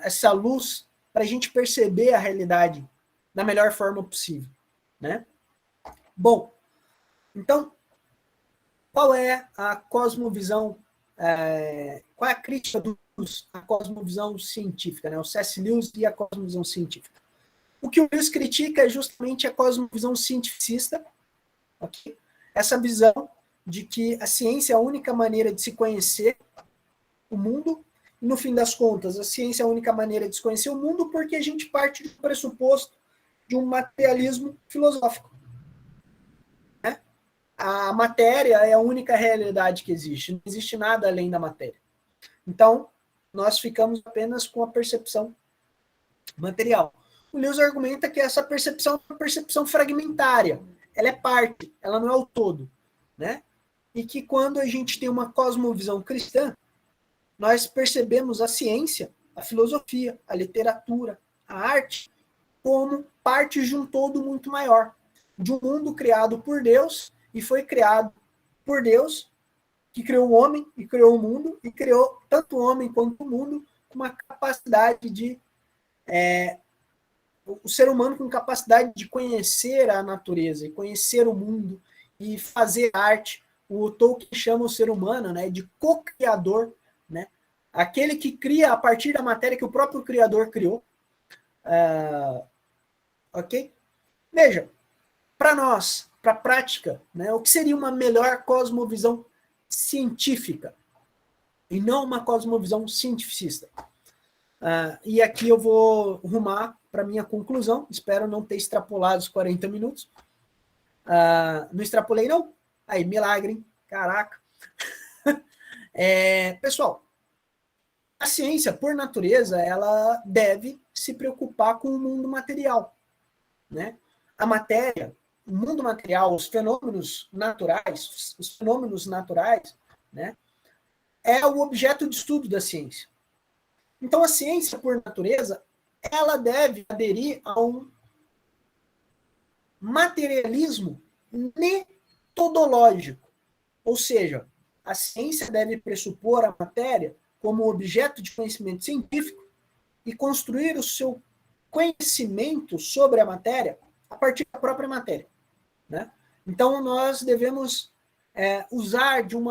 essa luz para a gente perceber a realidade da melhor forma possível, né? Bom, então, qual é a cosmovisão, qual é a crítica à cosmovisão científica, né? O C.S. Lewis e a cosmovisão científica. O que o Lewis critica é justamente a cosmovisão cientificista, okay? Essa visão de que a ciência é a única maneira de se conhecer o mundo. E, no fim das contas, a ciência é a única maneira de se conhecer o mundo porque a gente parte do pressuposto de um materialismo filosófico. Né? A matéria é a única realidade que existe. Não existe nada além da matéria. Então, nós ficamos apenas com a percepção material. O Lewis argumenta que essa percepção é uma percepção fragmentária. Ela é parte, ela não é o todo. Né? E que quando a gente tem uma cosmovisão cristã, nós percebemos a ciência, a filosofia, a literatura, a arte, como partes de um todo muito maior, de um mundo criado por Deus, e foi criado por Deus, que criou o homem e criou o mundo, e criou tanto o homem quanto o mundo com uma capacidade de... o ser humano com capacidade de conhecer a natureza, e conhecer o mundo, e fazer arte. O Tolkien chama o ser humano, né, de co-criador, né? Aquele que cria a partir da matéria que o próprio Criador criou. Ok? Veja, para nós, para a prática, né, o que seria uma melhor cosmovisão científica e não uma cosmovisão cientificista? E aqui eu vou rumar para a minha conclusão. Espero não ter extrapolado os 40 minutos. Não extrapolei, não? Aí, milagre, hein? Caraca. Pessoal, a ciência, por natureza, ela deve se preocupar com o mundo material. Né? A matéria, o mundo material, os fenômenos naturais, né, é o objeto de estudo da ciência. Então, a ciência, por natureza, ela deve aderir a materialismo metodológico. Ou seja, a ciência deve pressupor a matéria como objeto de conhecimento científico e construir o seu conhecimento sobre a matéria a partir da própria matéria, né? Então, nós devemos usar de um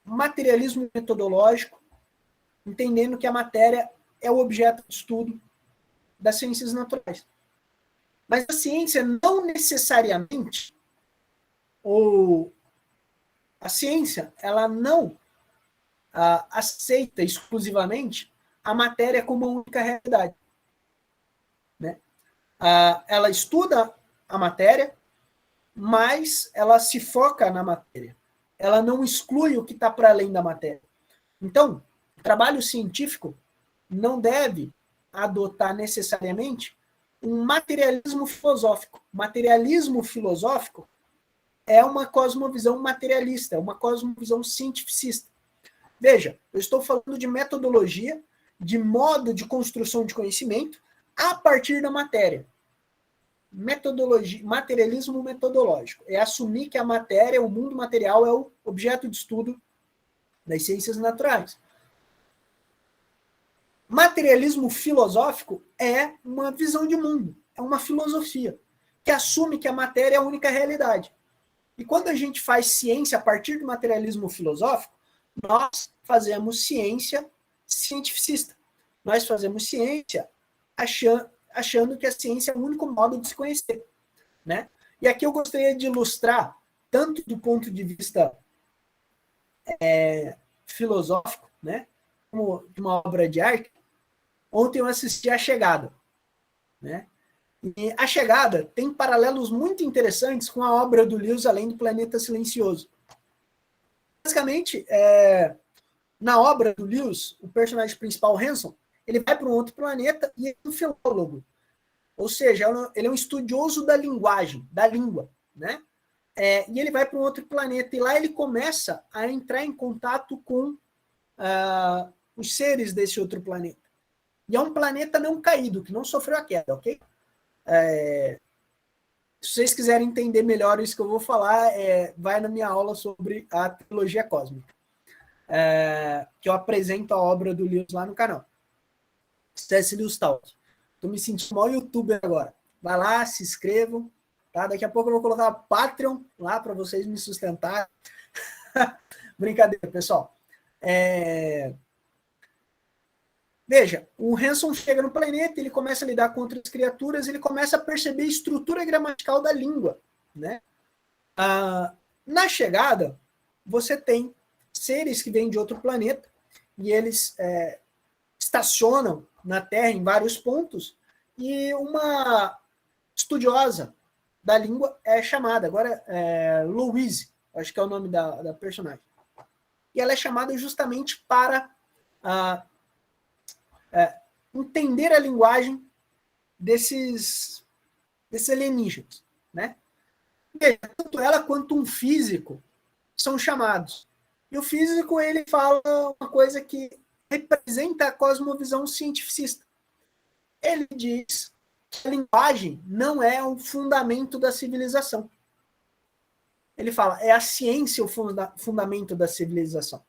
materialismo metodológico, entendendo que a matéria é o objeto de estudo das ciências naturais. Mas a ciência não necessariamente, ou a ciência, ela não aceita exclusivamente a matéria como a única realidade, né? Ela estuda a matéria, mas ela se foca na matéria. Ela não exclui o que está para além da matéria. Então, o trabalho científico não deve adotar necessariamente um materialismo filosófico. Materialismo filosófico é uma cosmovisão materialista, é uma cosmovisão cientificista. Veja, eu estou falando de metodologia, de modo de construção de conhecimento a partir da matéria. Metodologia, materialismo metodológico. É assumir que a matéria, o mundo material, é o objeto de estudo das ciências naturais. Materialismo filosófico é uma visão de mundo, é uma filosofia, que assume que a matéria é a única realidade. E quando a gente faz ciência a partir do materialismo filosófico, nós fazemos ciência cientificista. Nós fazemos ciência achando que a ciência é o único modo de se conhecer, né? E aqui eu gostaria de ilustrar, tanto do ponto de vista filosófico, né, como de uma obra de arte. Ontem eu assisti A Chegada, né? E A Chegada tem paralelos muito interessantes com a obra do Lewis, Além do Planeta Silencioso. Basicamente, na obra do Lewis, o personagem principal, Hanson, ele vai para um outro planeta e é um filólogo. Ou seja, ele é um estudioso da linguagem, da língua, né? E ele vai para um outro planeta e lá ele começa a entrar em contato com os seres desse outro planeta. E é um planeta não caído, que não sofreu a queda, ok? Se vocês quiserem entender melhor isso que eu vou falar, vai na minha aula sobre a teologia cósmica, que eu apresento a obra do Lewis lá no canal. C.S. Lewis Talk. Estou me sentindo maior youtuber agora. Vai lá, se inscrevam. Tá? Daqui a pouco eu vou colocar Patreon lá para vocês me sustentarem. Brincadeira, pessoal. Veja, o Hanson chega no planeta, ele começa a lidar com outras criaturas, ele começa a perceber a estrutura gramatical da língua, né? Na chegada, você tem seres que vêm de outro planeta e eles estacionam na Terra em vários pontos e uma estudiosa da língua é chamada, agora Louise, acho que é o nome da personagem. E ela é chamada justamente para entender a linguagem desses alienígenas, né? E tanto ela quanto um físico são chamados. E o físico, ele fala uma coisa que representa a cosmovisão cientificista. Ele diz que a linguagem não é o fundamento da civilização. Ele fala, é a ciência o fundamento da civilização,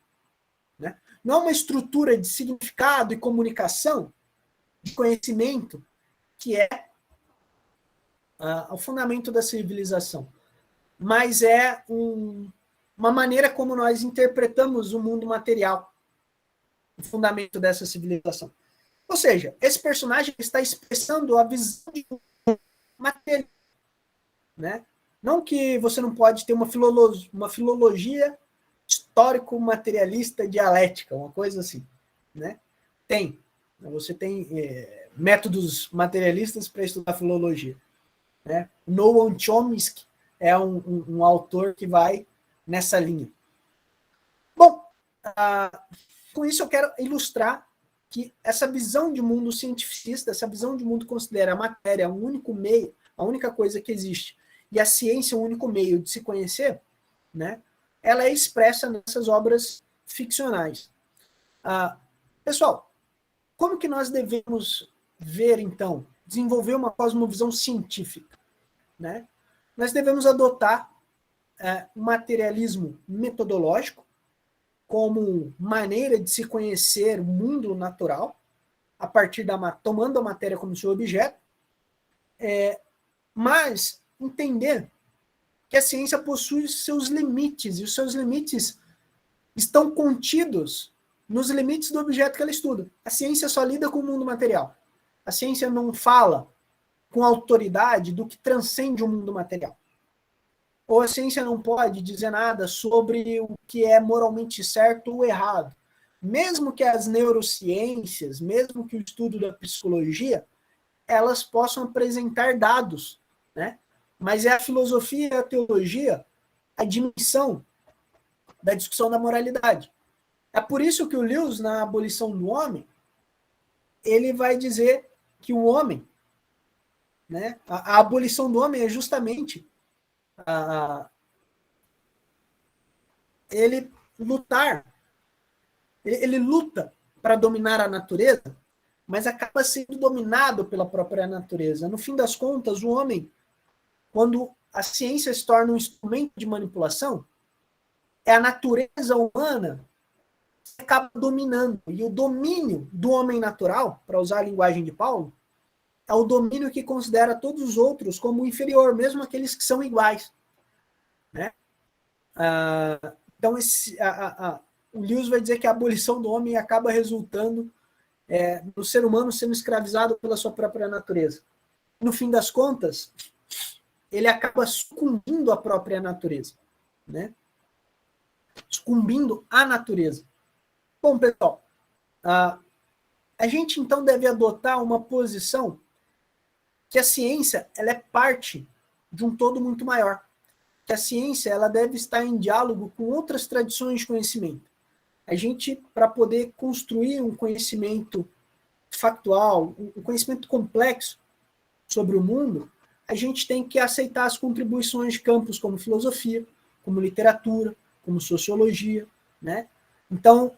né? Não é uma estrutura de significado e comunicação, de conhecimento, que é o fundamento da civilização, mas é uma maneira como nós interpretamos o mundo material, o fundamento dessa civilização. Ou seja, esse personagem está expressando a visão de material, né? Não que você não pode ter uma filologia histórico-materialista dialética, uma coisa assim, né? Tem. Você tem métodos materialistas para estudar filologia, né? Noam Chomsky é um autor que vai nessa linha. Bom, com isso eu quero ilustrar que essa visão de mundo cientificista, essa visão de mundo que considera a matéria um único meio, a única coisa que existe, e a ciência um único meio de se conhecer, né? Ela é expressa nessas obras ficcionais. Pessoal, como que nós devemos ver, então, desenvolver uma cosmovisão científica, né? Nós devemos adotar um materialismo metodológico como maneira de se conhecer o mundo natural, a partir tomando a matéria como seu objeto, mas entender que a ciência possui seus limites, e os seus limites estão contidos nos limites do objeto que ela estuda. A ciência só lida com o mundo material. A ciência não fala com autoridade do que transcende o mundo material. Ou a ciência não pode dizer nada sobre o que é moralmente certo ou errado. Mesmo que as neurociências, mesmo que o estudo da psicologia, elas possam apresentar dados, né? Mas é a filosofia e a teologia a dimensão da discussão da moralidade. É por isso que o Lewis, na Abolição do Homem, ele vai dizer que o homem, né, a abolição do homem é justamente ele luta para dominar a natureza, mas acaba sendo dominado pela própria natureza. No fim das contas, o homem, quando a ciência se torna um instrumento de manipulação, é a natureza humana que acaba dominando. E o domínio do homem natural, para usar a linguagem de Paulo, é o domínio que considera todos os outros como inferior, mesmo aqueles que são iguais. Né? Então, o Lewis vai dizer que a abolição do homem acaba resultando no ser humano sendo escravizado pela sua própria natureza. No fim das contas, ele acaba sucumbindo à própria natureza. Né? Sucumbindo à natureza. Bom, pessoal, a gente então deve adotar uma posição que a ciência ela é parte de um todo muito maior. Que a ciência ela deve estar em diálogo com outras tradições de conhecimento. A gente, para poder construir um conhecimento factual, um conhecimento complexo sobre o mundo, a gente tem que aceitar as contribuições de campos como filosofia, como literatura, como sociologia, né? Então,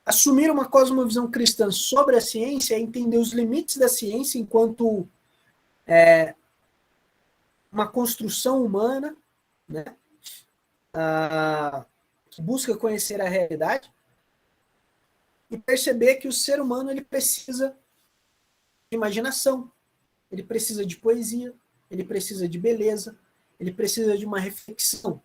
assumir uma cosmovisão cristã sobre a ciência é entender os limites da ciência enquanto uma construção humana, né? Que busca conhecer a realidade e perceber que o ser humano ele precisa de imaginação, ele precisa de poesia, ele precisa de beleza, ele precisa de uma reflexão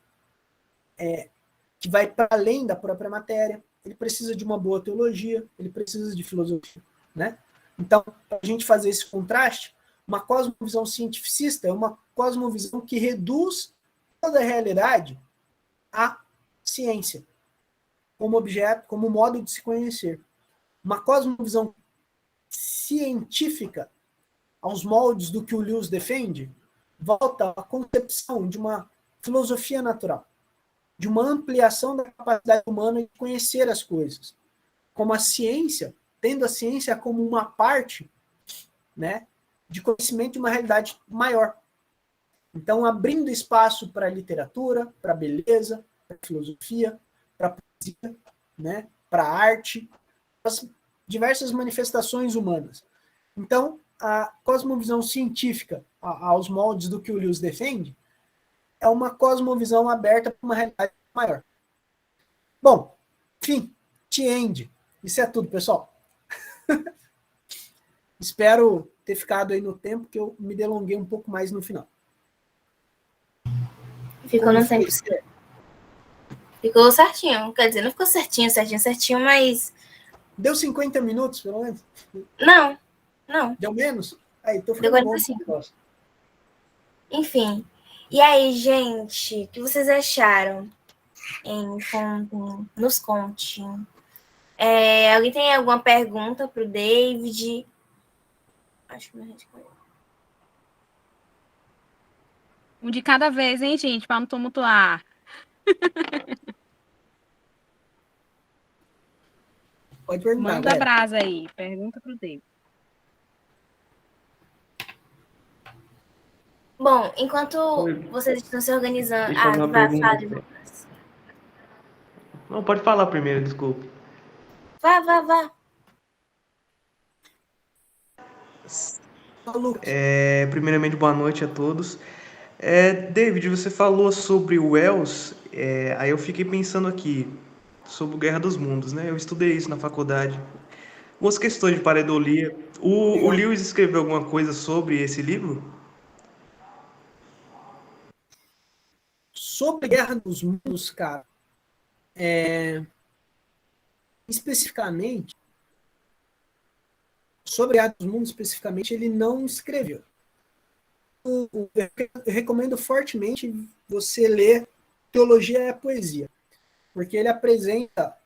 que vai para além da própria matéria, ele precisa de uma boa teologia, ele precisa de filosofia, né? Então, para a gente fazer esse contraste, uma cosmovisão cientificista é uma cosmovisão que reduz toda a realidade à ciência, como objeto, como modo de se conhecer. Uma cosmovisão científica, aos moldes do que o Lewis defende, volta à concepção de uma filosofia natural, de uma ampliação da capacidade humana de conhecer as coisas. Como a ciência, tendo a ciência como uma parte, né, de conhecimento de uma realidade maior. Então, abrindo espaço para a literatura, para a beleza, para a filosofia, para a poesia, né, para a arte, para as diversas manifestações humanas. Então, a cosmovisão científica, aos moldes do que o Lewis defende, é uma cosmovisão aberta para uma realidade maior. Bom, enfim, Tiende. Isso é tudo, pessoal. Espero ter ficado aí no tempo, que eu me delonguei um pouco mais no final. Ficou no tempo certo. Ficou certinho. Quer dizer, não ficou certinho, mas... Deu 50 minutos, pelo menos? Não. Deu menos? Aí, tô Deu ficando 45. bom. Enfim. E aí, gente, o que vocês acharam? Nos conte. Alguém tem alguma pergunta para o David? Acho que a gente vai. Um de cada vez, hein, gente? Para não tumultuar. Pode perguntar, Manda brasa aí. Pergunta pro David. Bom, enquanto vocês estão se organizando... Deixa eu fazer uma pergunta. Fale, Lucas. Não, pode falar primeiro, desculpa. Vá. Primeiramente, boa noite a todos. David, você falou sobre o Wells, aí eu fiquei pensando aqui sobre o Guerra dos Mundos, né? Eu estudei isso na faculdade. Algumas questões de pareidolia. O Legal. Lewis escreveu alguma coisa sobre esse livro? Sobre Guerra dos Mundos, cara, especificamente, sobre Guerra dos Mundos, especificamente, ele não escreveu. Eu recomendo fortemente você ler Teologia é a Poesia, porque ele apresenta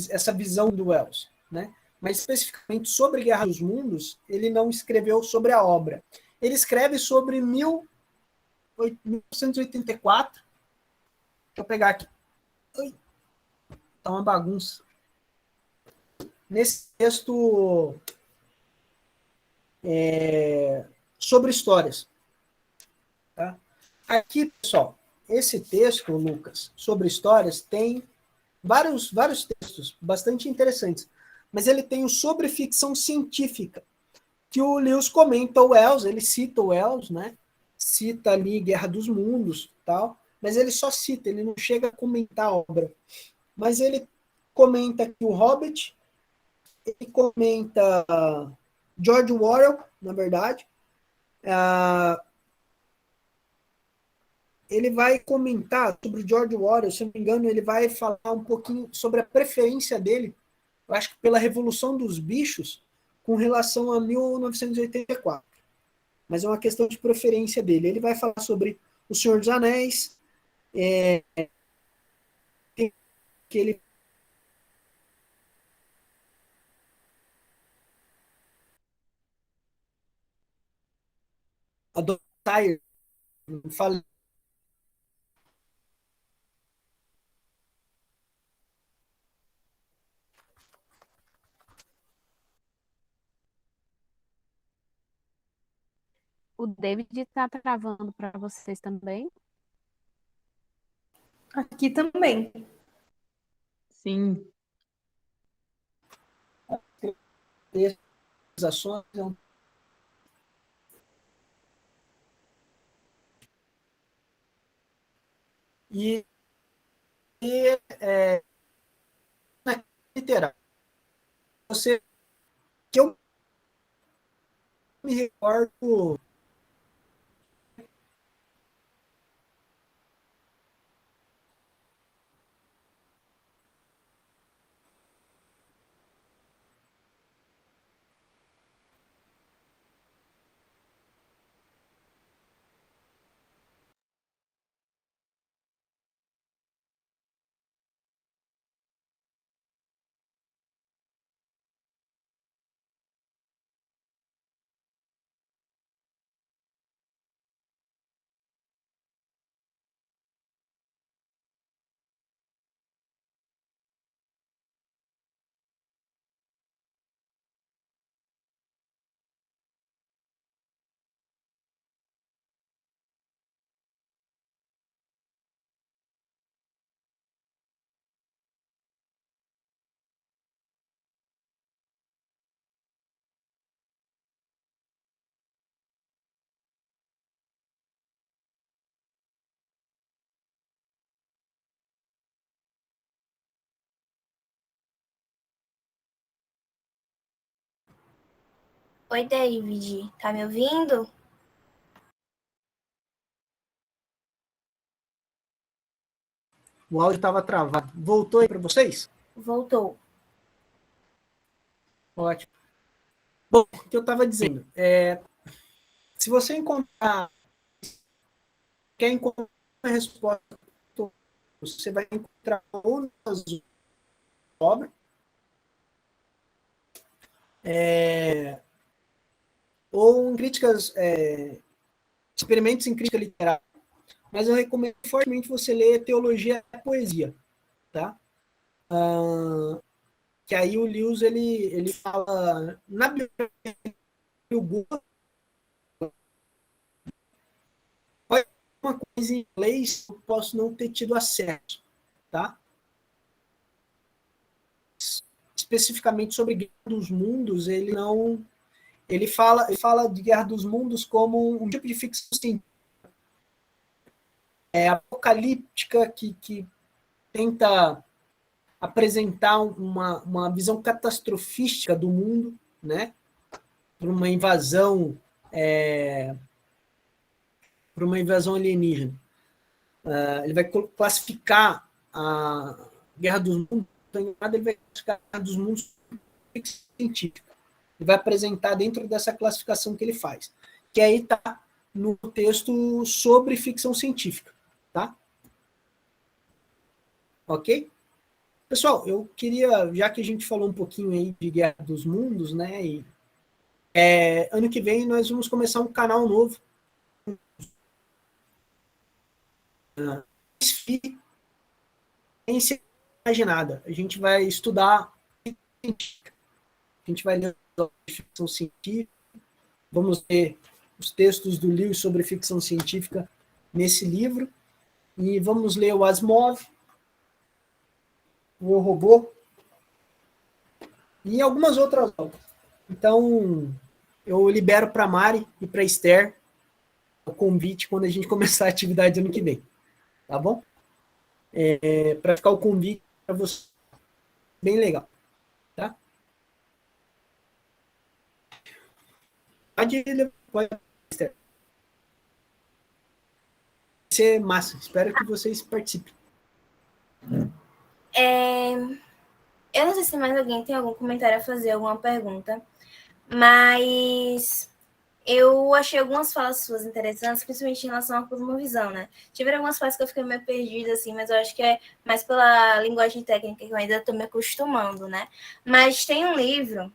essa visão do Wells, né? Mas especificamente sobre Guerra dos Mundos, ele não escreveu sobre a obra. Ele escreve sobre 1984. Deixa eu pegar aqui. Ai, tá uma bagunça. Nesse texto sobre histórias. Tá? Aqui, pessoal, esse texto, Lucas, sobre histórias, tem vários textos bastante interessantes. Mas ele tem o sobre ficção científica, que o Lewis comenta o Wells, ele cita o Wells, né? Cita ali Guerra dos Mundos, tal, mas ele só cita, ele não chega a comentar a obra. Mas ele comenta aqui o Hobbit, ele comenta George Orwell, na verdade. Ele vai comentar sobre o George Orwell, se não me engano, ele vai falar um pouquinho sobre a preferência dele, eu acho que pela Revolução dos Bichos, com relação a 1984. Mas é uma questão de preferência dele. Ele vai falar sobre O Senhor dos Anéis, que ele adotar, fala. O David está travando para vocês também. Aqui também. Sim. Ações, e na literária, você que eu me recordo Oi, David, tá me ouvindo? o áudio estava travado. Voltou aí para vocês? Voltou. Ótimo. Bom, o que eu estava dizendo, se você quer encontrar uma resposta, você vai encontrar ou nas obras, ou em críticas, experimentos em crítica literária. Mas eu recomendo fortemente você ler Teologia e Poesia, tá? Que aí o Lewis, ele fala na biografia do Google, uma coisa em inglês eu posso não ter tido acesso, tá? Especificamente sobre Guerra dos Mundos, ele ele fala de Guerra dos Mundos como um tipo de ficção científica apocalíptica que tenta apresentar uma visão catastrofística do mundo, né? Por uma invasão alienígena. Ele vai classificar a Guerra dos Mundos, ele vai classificar a Guerra dos Mundos científica. Ele vai apresentar dentro dessa classificação que ele faz, que aí está no texto sobre ficção científica, tá? Ok? Pessoal, eu queria, já que a gente falou um pouquinho aí de Guerra dos Mundos, né? E, ano que vem nós vamos começar um canal novo. Sem ser imaginada. A gente vai estudar, a gente vai ler ficção científica, vamos ler os textos do Lewis sobre ficção científica nesse livro, e vamos ler o Asimov, o Robô, e algumas outras obras. Então, eu libero para a Mari e para a Esther o convite quando a gente começar a atividade ano que vem. Tá bom? Para ficar o convite para você. Bem legal. Tá? Pode Esther. Vai ser massa. Espero que vocês participem. Eu não sei se mais alguém tem algum comentário a fazer, alguma pergunta, mas eu achei algumas falas suas interessantes, principalmente em relação à cosmovisão, né? Tiveram algumas falas que eu fiquei meio perdida, assim, mas eu acho que é mais pela linguagem técnica que eu ainda estou me acostumando, né? Mas tem um livro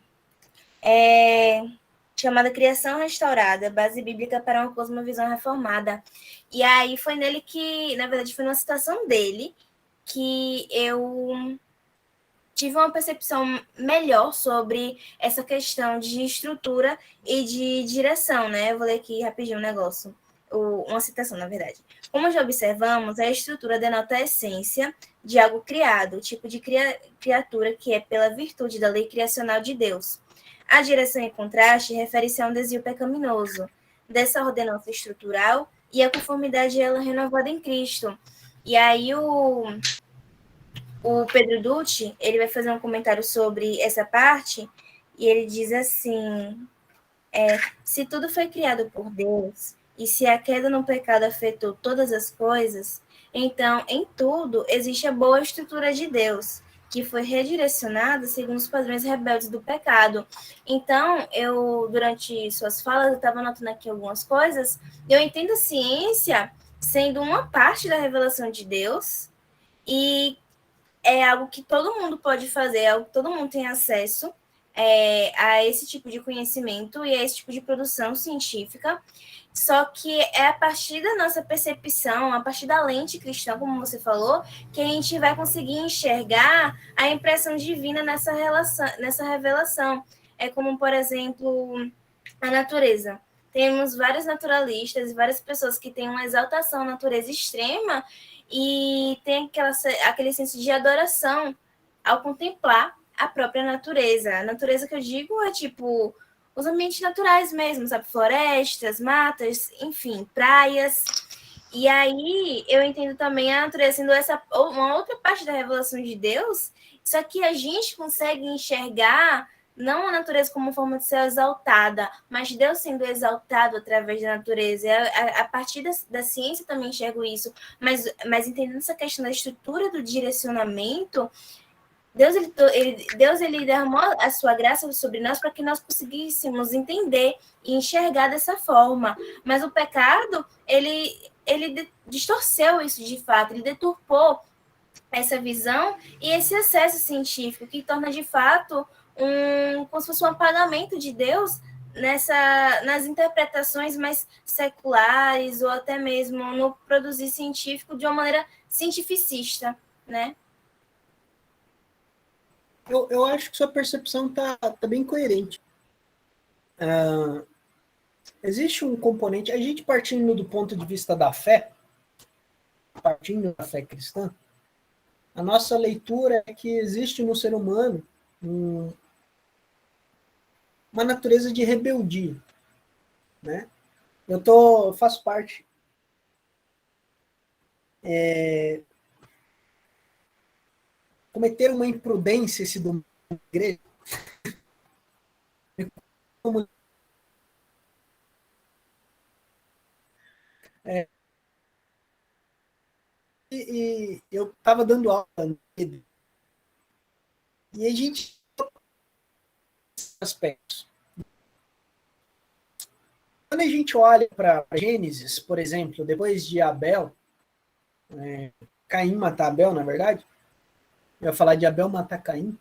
chamado Criação Restaurada, Base Bíblica para uma Cosmovisão Reformada. E aí foi nele que, na verdade, foi numa citação dele que eu tive uma percepção melhor sobre essa questão de estrutura e de direção, né? Eu vou ler aqui rapidinho um negócio, uma citação, na verdade. Como já observamos, a estrutura denota a essência de algo criado, o tipo de criatura que é pela virtude da lei criacional de Deus. A direção em contraste refere-se a um desvio pecaminoso, dessa ordenança estrutural e a conformidade a ela renovada em Cristo. E aí o Pedro Dutti, ele vai fazer um comentário sobre essa parte, e ele diz assim, se tudo foi criado por Deus, e se a queda no pecado afetou todas as coisas, então, em tudo, existe a boa estrutura de Deus, que foi redirecionada segundo os padrões rebeldes do pecado. Então, durante suas falas, eu estava anotando aqui algumas coisas, eu entendo a ciência sendo uma parte da revelação de Deus, e é algo que todo mundo pode fazer, é algo que todo mundo tem acesso a esse tipo de conhecimento e a esse tipo de produção científica, só que é a partir da nossa percepção, a partir da lente cristã, como você falou, que a gente vai conseguir enxergar a impressão divina nessa revelação. É como, por exemplo, a natureza. Temos vários naturalistas e várias pessoas que têm uma exaltação à natureza extrema e tem aquele senso de adoração ao contemplar a própria natureza. A natureza que eu digo é tipo os ambientes naturais mesmo, sabe? Florestas, matas, enfim, praias. E aí eu entendo também a natureza sendo uma outra parte da revelação de Deus, só que a gente consegue enxergar não a natureza como forma de ser exaltada, mas Deus sendo exaltado através da natureza. A partir da ciência também enxergo isso, mas entendendo essa questão da estrutura do direcionamento, Deus ele derramou a sua graça sobre nós para que nós conseguíssemos entender e enxergar dessa forma. Mas o pecado, ele distorceu isso de fato, ele deturpou essa visão e esse acesso científico, que torna de fato como se fosse um apagamento de Deus nas interpretações mais seculares ou até mesmo no produzir científico de uma maneira cientificista, né? Eu acho que sua percepção tá bem coerente. Existe um componente, a gente partindo do ponto de vista da fé, partindo da fé cristã, a nossa leitura é que existe no ser humano uma natureza de rebeldia, né? Eu faço parte cometer uma imprudência esse domingo na igreja. E eu estava dando aula e a gente aspectos. Quando a gente olha para Gênesis, por exemplo, depois de Abel, Caim matar Abel, na verdade, eu ia falar de Abel matar Caim,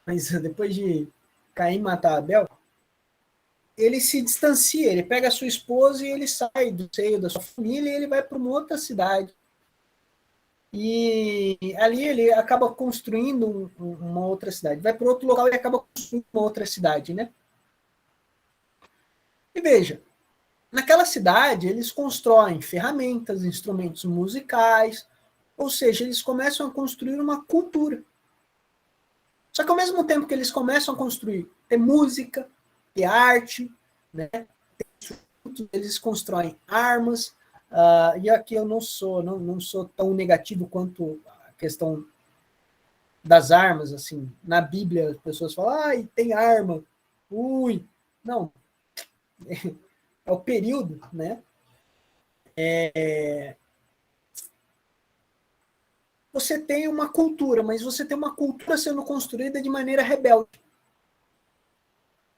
mas depois de Caim matar Abel, ele se distancia, ele pega a sua esposa e ele sai do seio da sua família e ele vai para uma outra cidade. E ali ele acaba construindo uma outra cidade. Vai para outro local e acaba construindo uma outra cidade, né? E veja, naquela cidade eles constroem ferramentas, instrumentos musicais, ou seja, eles começam a construir uma cultura. Só que ao mesmo tempo que eles começam a construir, ter música, ter arte, né? Eles constroem armas, e aqui eu não sou tão negativo quanto a questão das armas, assim. Na Bíblia as pessoas falam, tem arma, não, é o período, né? Você tem uma cultura, mas você tem uma cultura sendo construída de maneira rebelde,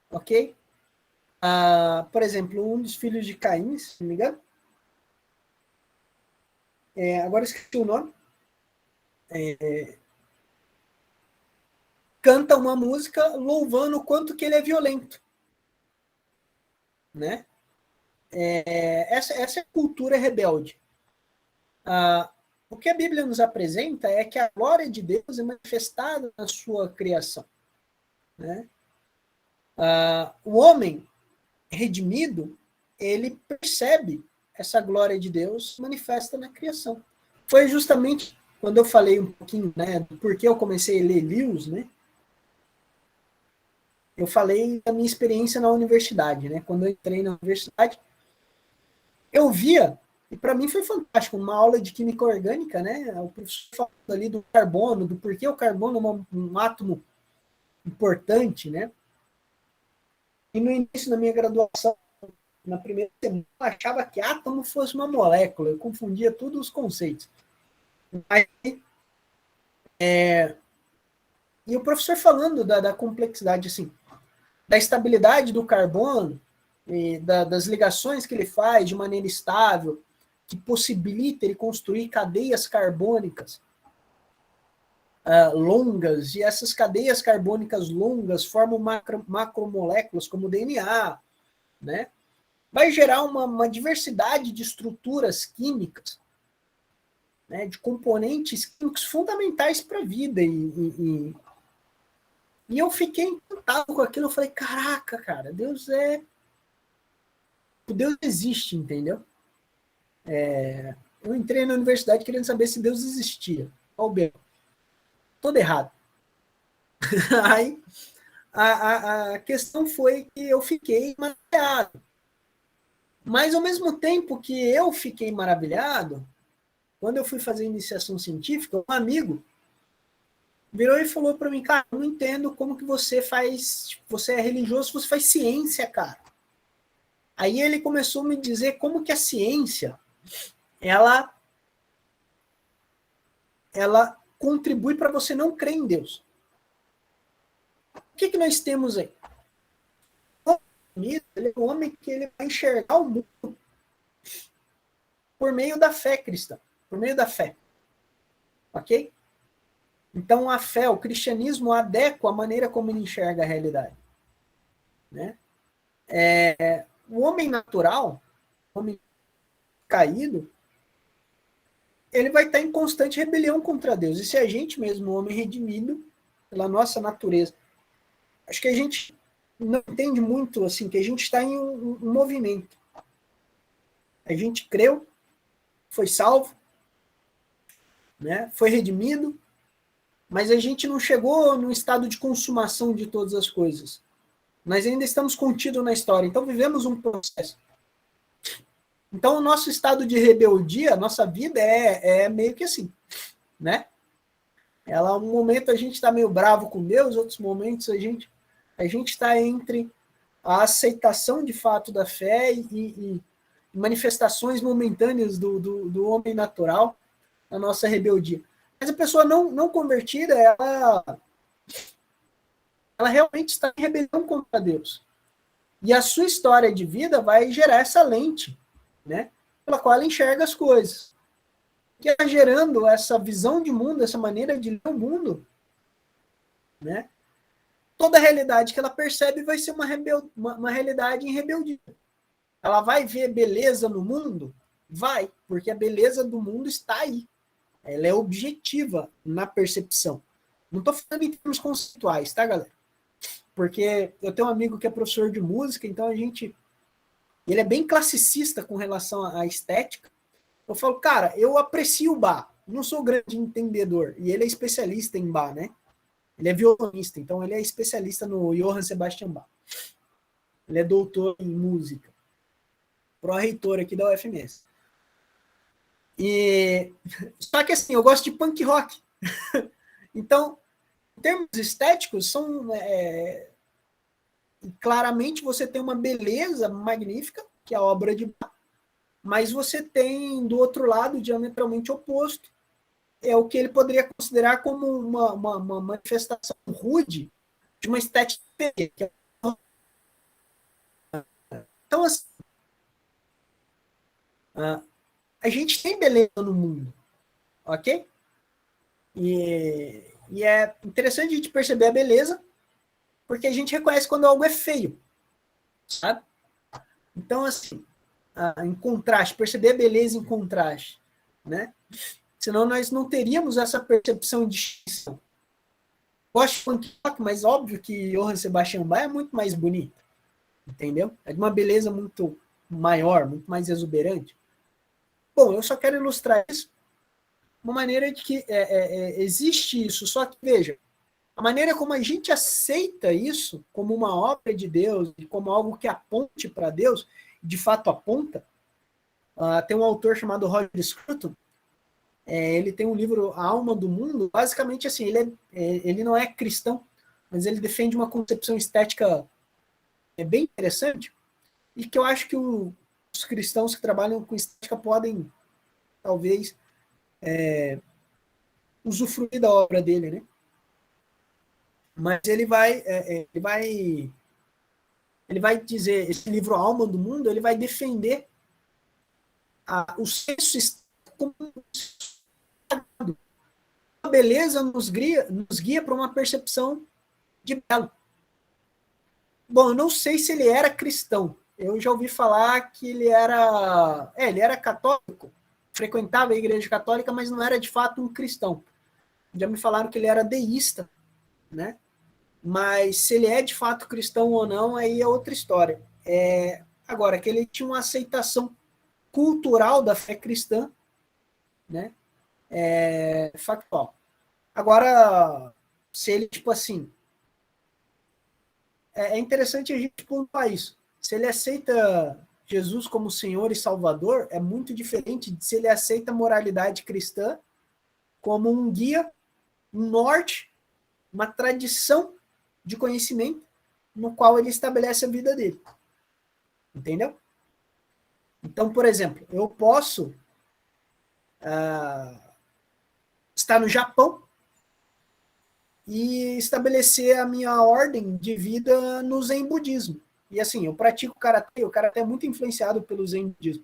ok? Por exemplo, um dos filhos de Caim, se não me engano, agora esqueci o nome, canta uma música louvando o quanto que ele é violento, né? Essa é a cultura rebelde. O que a Bíblia nos apresenta é que a glória de Deus é manifestada na sua criação, né? O homem redimido, ele percebe essa glória de Deus manifesta na criação. Foi justamente quando eu falei um pouquinho, né, do porquê eu comecei a ler Lewis, né? Eu falei da minha experiência na universidade, né? Quando eu entrei na universidade, eu via, e para mim foi fantástico, uma aula de química orgânica, né? O professor falando ali do carbono, do porquê o carbono é um átomo importante, né? E no início da minha graduação, na primeira semana, eu achava que átomo fosse uma molécula, eu confundia todos os conceitos. Aí, e o professor falando da complexidade, assim, da estabilidade do carbono, e das ligações que ele faz de maneira estável, que possibilita ele construir cadeias carbônicas longas, e essas cadeias carbônicas longas formam macromoléculas como o DNA, né? Vai gerar uma diversidade de estruturas químicas, né, de componentes químicos fundamentais para a vida. E eu fiquei encantado com aquilo. Eu falei, caraca, cara, Deus existe, entendeu? Eu entrei na universidade querendo saber se Deus existia. Ó, todo errado. Aí a questão foi que eu fiquei maravilhado. Mas, ao mesmo tempo que eu fiquei maravilhado, quando eu fui fazer iniciação científica, um amigo virou e falou para mim, cara, eu não entendo como que você é religioso, você faz ciência, cara. Aí ele começou a me dizer como que a ciência, ela contribui para você não crer em Deus. O que nós temos aí? Ele é um homem que ele vai enxergar o mundo por meio da fé cristã, por meio da fé. Ok? Então a fé, o cristianismo adequa a maneira como ele enxerga a realidade. Né? O homem natural, o homem caído, ele vai estar em constante rebelião contra Deus. E se a gente mesmo, o homem redimido, pela nossa natureza, acho que a gente não entende muito, assim, que a gente está em um movimento. A gente creu, foi salvo, né? Foi redimido, mas a gente não chegou no estado de consumação de todas as coisas. Nós ainda estamos contidos na história, então vivemos um processo. Então, o nosso estado de rebeldia, a nossa vida é meio que assim, né? Um momento a gente está meio bravo com Deus, outros momentos a gente está entre a aceitação de fato da fé e manifestações momentâneas do homem natural, a nossa rebeldia. Mas a pessoa não convertida, ela realmente está em rebelião contra Deus. E a sua história de vida vai gerar essa lente, né, pela qual ela enxerga as coisas. Que é gerando essa visão de mundo, essa maneira de ler o mundo, né? Toda a realidade que ela percebe vai ser uma realidade em rebeldia. Ela vai ver beleza no mundo? Vai, porque a beleza do mundo está aí. Ela é objetiva na percepção. Não estou falando em termos conceituais, tá, galera? Porque eu tenho um amigo que é professor de música, então ele é bem classicista com relação à estética. Eu falo, cara, eu aprecio o Bach, não sou grande entendedor, e ele é especialista em Bach, né? Ele é violonista, então ele é especialista no Johann Sebastian Bach. Ele é doutor em música, pró-reitor aqui da UFMS. Só que assim, eu gosto de punk rock. Então, em termos estéticos, claramente você tem uma beleza magnífica, que é a obra de Bach, mas você tem, do outro lado, diametralmente oposto, é o que ele poderia considerar como uma manifestação rude de uma estética. Então, assim, a gente tem beleza no mundo, ok? E é interessante a gente perceber a beleza, porque a gente reconhece quando algo é feio, sabe? Então, assim, em contraste, perceber a beleza em contraste, né? Senão nós não teríamos essa percepção de distinção. Gosto de punk rock, mas óbvio que Johann Sebastian Bach é muito mais bonito, entendeu? É de uma beleza muito maior, muito mais exuberante. Bom, eu só quero ilustrar isso, uma maneira de que existe isso, só que, veja, a maneira como a gente aceita isso como uma obra de Deus, como algo que aponte para Deus, de fato aponta. Tem um autor chamado Roger Scruton, ele tem um livro, A Alma do Mundo, basicamente assim, ele não é cristão, mas ele defende uma concepção estética bem interessante, e que eu acho que os cristãos que trabalham com estética podem, talvez, usufruir da obra dele, né? Mas ele vai dizer, esse livro A Alma do Mundo, ele vai defender o senso como a beleza nos guia para uma percepção de belo. Bom, eu não sei se ele era cristão. Eu já ouvi falar que ele era católico, frequentava a igreja católica, mas não era de fato um cristão. Já me falaram que ele era deísta, né? Mas se ele é de fato cristão ou não, aí é outra história. Agora, que ele tinha uma aceitação cultural da fé cristã, né? Factual. Agora, se ele, tipo assim, é interessante a gente pontuar isso. Se ele aceita Jesus como Senhor e Salvador, é muito diferente de se ele aceita a moralidade cristã como um guia, um norte, uma tradição de conhecimento no qual ele estabelece a vida dele. Entendeu? Então, por exemplo, eu posso estar no Japão e estabelecer a minha ordem de vida no Zen budismo. E assim, eu pratico karatê, o karatê é muito influenciado pelo Zen budismo.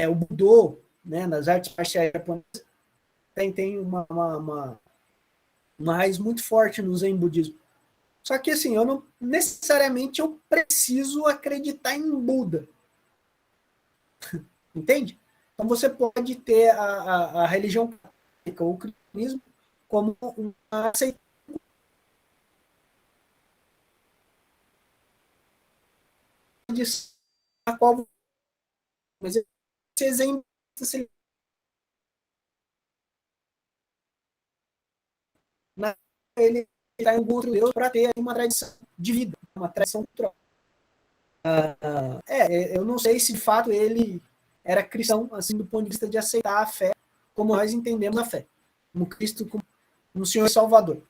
O Budô, né, nas artes marciais japonesas, tem uma raiz muito forte no Zen budismo. Só que assim, eu não necessariamente eu preciso acreditar em Buda. Entende? Então você pode ter a religião católica ou o cristianismo como uma aceitação a qual mas esse exemplo ele em algum outro Deus para ter uma tradição de vida, uma tradição cultural. Eu não sei se de fato ele era cristão, assim, do ponto de vista de aceitar a fé como nós entendemos a fé, como Cristo, como um Senhor e Salvador.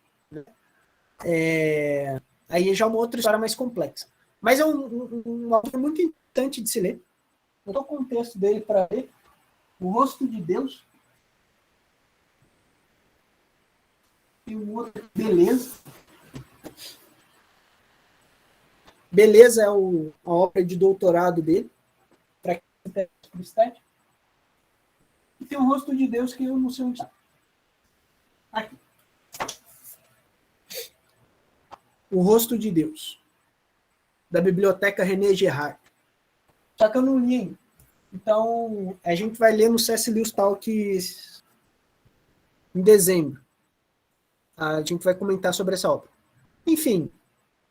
Aí já é uma outra história mais complexa. Mas é um autor muito importante de se ler. Eu dou o contexto dele para ler. O Rosto de Deus. E um outro, Beleza. Beleza é a obra de doutorado dele, para quem tem curiosidade. E tem o Rosto de Deus, que eu não sei onde está. Aqui. O Rosto de Deus, da biblioteca René Girard. Só que eu não li ainda. Então, a gente vai ler no C.S. Lewis Talks em dezembro. A gente vai comentar sobre essa obra. Enfim,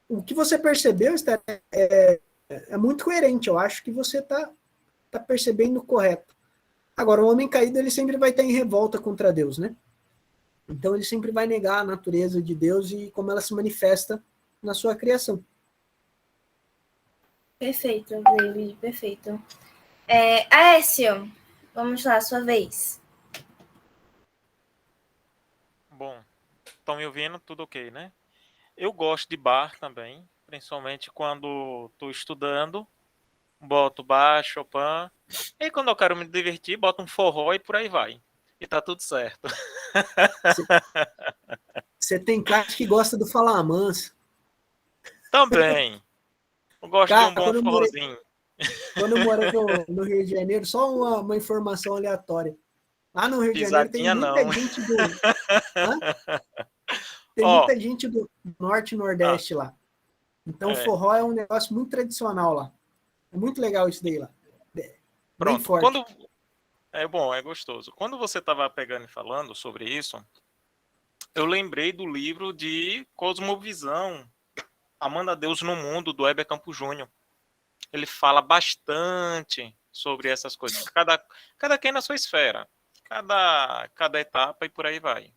o que você percebeu, Esther, é muito coerente. Eu acho que você está percebendo correto. Agora, o homem caído ele sempre vai estar em revolta contra Deus, né? Então, ele sempre vai negar a natureza de Deus e como ela se manifesta na sua criação. Perfeito, David, perfeito. Aécio, vamos lá, sua vez. Bom, estão me ouvindo? Tudo ok, né? Eu gosto de bar também, principalmente quando estou estudando. Boto bar, Chopin. E quando eu quero me divertir, boto um forró e por aí vai. E tá tudo certo. Você tem cara que gosta do falar manso. Também. Eu gosto de um bom forrozinho. Quando eu morei no Rio de Janeiro, só uma informação aleatória. Lá no Rio de Janeiro tem muita gente do... Tem muita gente do Norte e Nordeste lá. Então, forró é um negócio muito tradicional lá. É muito legal isso daí lá. Pronto. Bem forte. É bom, é gostoso. Quando você estava pegando e falando sobre isso, eu lembrei do livro de Cosmovisão, Amando a Deus no Mundo, do Heber Campos Júnior. Ele fala bastante sobre essas coisas. Cada quem na sua esfera. Cada etapa e por aí vai.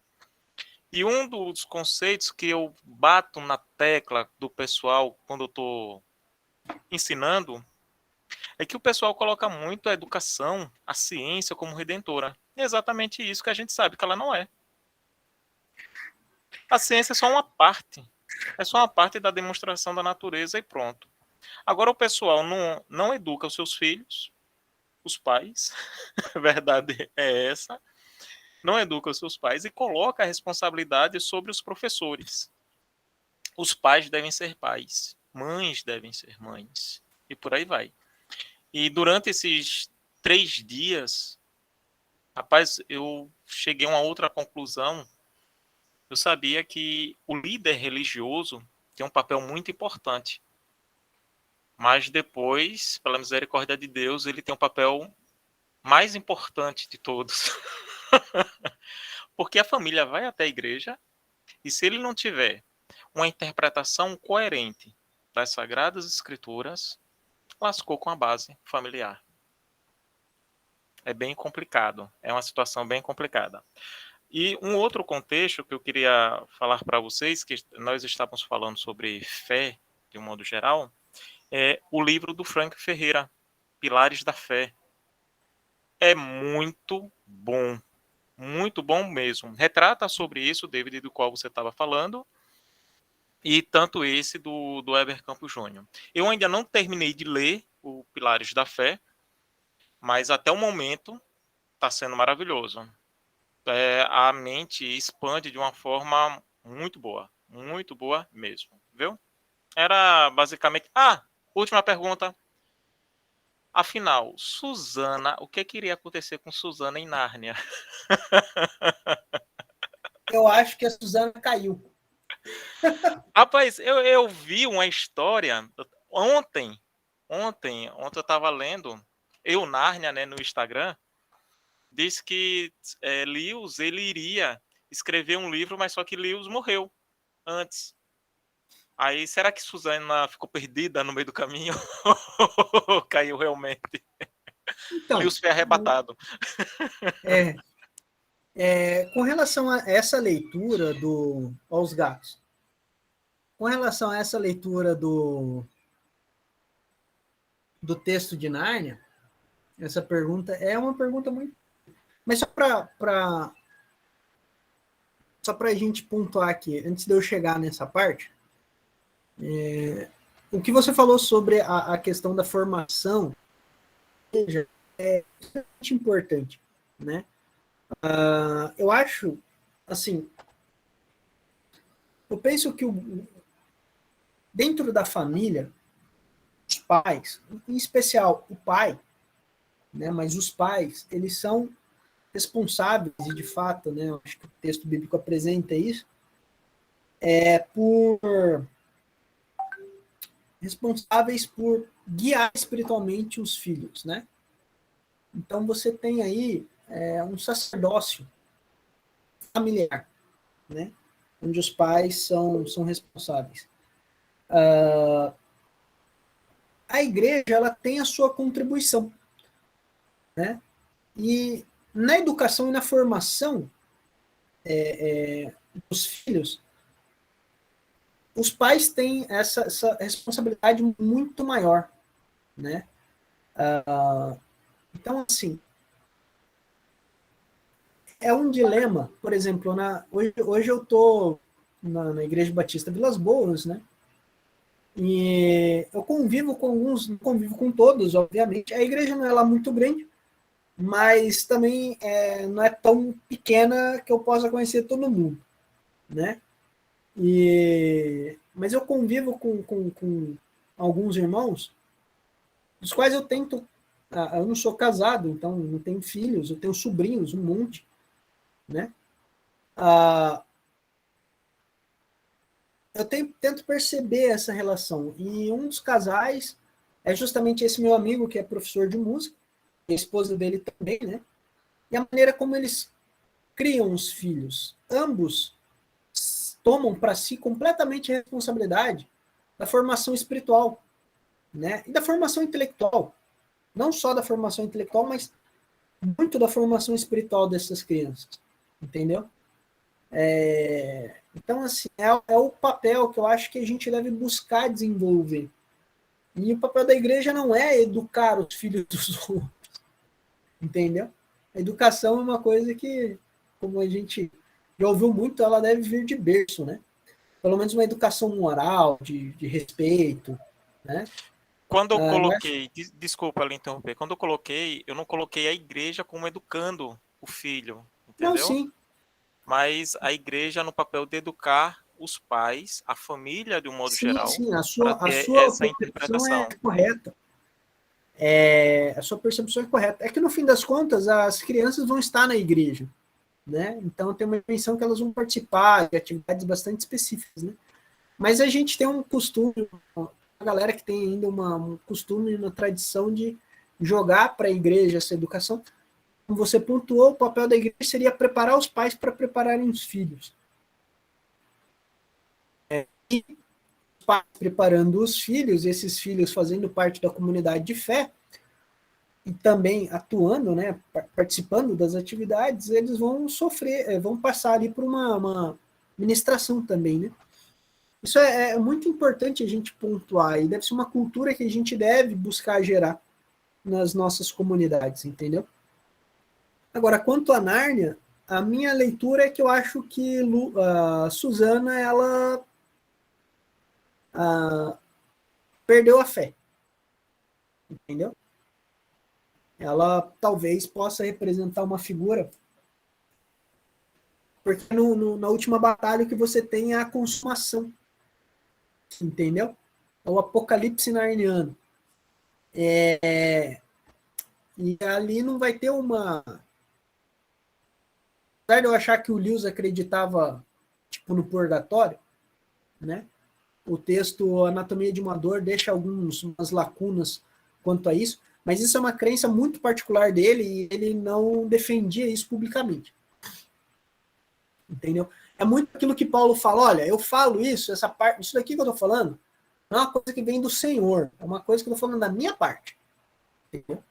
E um dos conceitos que eu bato na tecla do pessoal quando eu estou ensinando é que o pessoal coloca muito a educação, a ciência como redentora. É exatamente isso que a gente sabe que ela não é. A ciência é só uma parte. É só uma parte da demonstração da natureza e pronto. Agora o pessoal não educa os seus filhos, os pais, a verdade é essa, não educa os seus pais e coloca a responsabilidade sobre os professores. Os pais devem ser pais, mães devem ser mães, e por aí vai. E durante esses 3 dias, rapaz, eu cheguei a uma outra conclusão. Eu sabia que o líder religioso tem um papel muito importante. Mas depois, pela misericórdia de Deus, ele tem um papel mais importante de todos. Porque a família vai até a igreja e se ele não tiver uma interpretação coerente das Sagradas Escrituras, lascou com a base familiar. É bem complicado. É uma situação bem complicada. E um outro contexto que eu queria falar para vocês, que nós estávamos falando sobre fé, de um modo geral, é o livro do Frank Ferreira, Pilares da Fé. É muito bom mesmo. Retrata sobre isso, David, do qual você estava falando, e tanto esse do Heber Campos Júnior. Eu ainda não terminei de ler o Pilares da Fé, mas até o momento está sendo maravilhoso. A mente expande de uma forma muito boa mesmo, viu? Era basicamente... última pergunta. Afinal, Susana, o que iria acontecer com Susana em Nárnia? Eu acho que a Susana caiu. Rapaz, eu vi uma história ontem eu estava lendo, Nárnia, né, no Instagram, disse que Lewis, ele iria escrever um livro, mas só que Lewis morreu antes. Aí, será que Susana ficou perdida no meio do caminho? Caiu realmente. Então, Lewis foi arrebatado. com relação a essa leitura do Aos Gatos, com relação a essa leitura do texto de Nárnia, essa pergunta é uma pergunta muito... Mas só para a gente pontuar aqui, antes de eu chegar nessa parte, o que você falou sobre a questão da formação é extremamente importante, né? Eu acho, assim, eu penso que dentro da família, os pais, em especial o pai, né? Mas os pais, eles são responsáveis, e de fato, né? Eu acho que o texto bíblico apresenta isso, responsáveis por guiar espiritualmente os filhos, né? Então você tem aí um sacerdócio familiar, né? Onde os pais são responsáveis. A igreja, ela tem a sua contribuição, né? E na educação e na formação dos filhos, os pais têm essa responsabilidade muito maior, né? Então, assim, é um dilema. Por exemplo, hoje eu estou na Igreja Batista Vilas Boas, né? E eu convivo com alguns, não convivo com todos, obviamente. A igreja não é lá muito grande, mas também não é tão pequena que eu possa conhecer todo mundo, né? Mas eu convivo com alguns irmãos, dos quais eu tento... eu não sou casado, então não tenho filhos, eu tenho sobrinhos, um monte, né? Eu tento perceber essa relação. E um dos casais é justamente esse meu amigo, que é professor de música, a esposa dele também, né? E a maneira como eles criam os filhos. Ambos tomam para si completamente a responsabilidade da formação espiritual, né? E da formação intelectual. Não só da formação intelectual, mas muito da formação espiritual dessas crianças. Entendeu? Então, assim, é o papel que eu acho que a gente deve buscar desenvolver. E o papel da igreja não é educar os filhos dos outros. Entendeu? A educação é uma coisa que, como a gente já ouviu muito, ela deve vir de berço, né? Pelo menos uma educação moral, de respeito, né? Quando eu coloquei, desculpa lhe interromper, quando eu não coloquei a igreja como educando o filho, entendeu? Não, sim. Mas a igreja no papel de educar os pais, a família de um modo geral, sim, a para sua ter essa percepção interpretação. é correta. A sua percepção é correta. É que, no fim das contas, as crianças vão estar na igreja, né? Então, tem uma dimensão que elas vão participar de atividades bastante específicas, né? Mas a gente tem um costume, a galera que tem ainda um costume, uma tradição de jogar para a igreja essa educação. Como você pontuou, o papel da igreja seria preparar os pais para prepararem os filhos. E os pais preparando os filhos, esses filhos fazendo parte da comunidade de fé, e também atuando, né, participando das atividades, eles vão sofrer, vão passar ali por uma ministração também, né? Isso é muito importante a gente pontuar, e deve ser uma cultura que a gente deve buscar gerar nas nossas comunidades, entendeu? Agora, quanto a Nárnia, a minha leitura é que eu acho que a Susana, ela perdeu a fé, entendeu? Ela talvez possa representar uma figura, porque na última batalha que você tem é a consumação, entendeu? É o apocalipse narniano. E ali não vai ter uma... Apesar de eu achar que o Lewis acreditava tipo, no purgatório, né? O texto Anatomia de uma Dor deixa algumas lacunas quanto a isso, mas isso é uma crença muito particular dele e ele não defendia isso publicamente. Entendeu? É muito aquilo que Paulo fala, olha, eu falo isso, essa parte, isso daqui que eu estou falando, não é uma coisa que vem do Senhor, é uma coisa que eu estou falando da minha parte. Entendeu?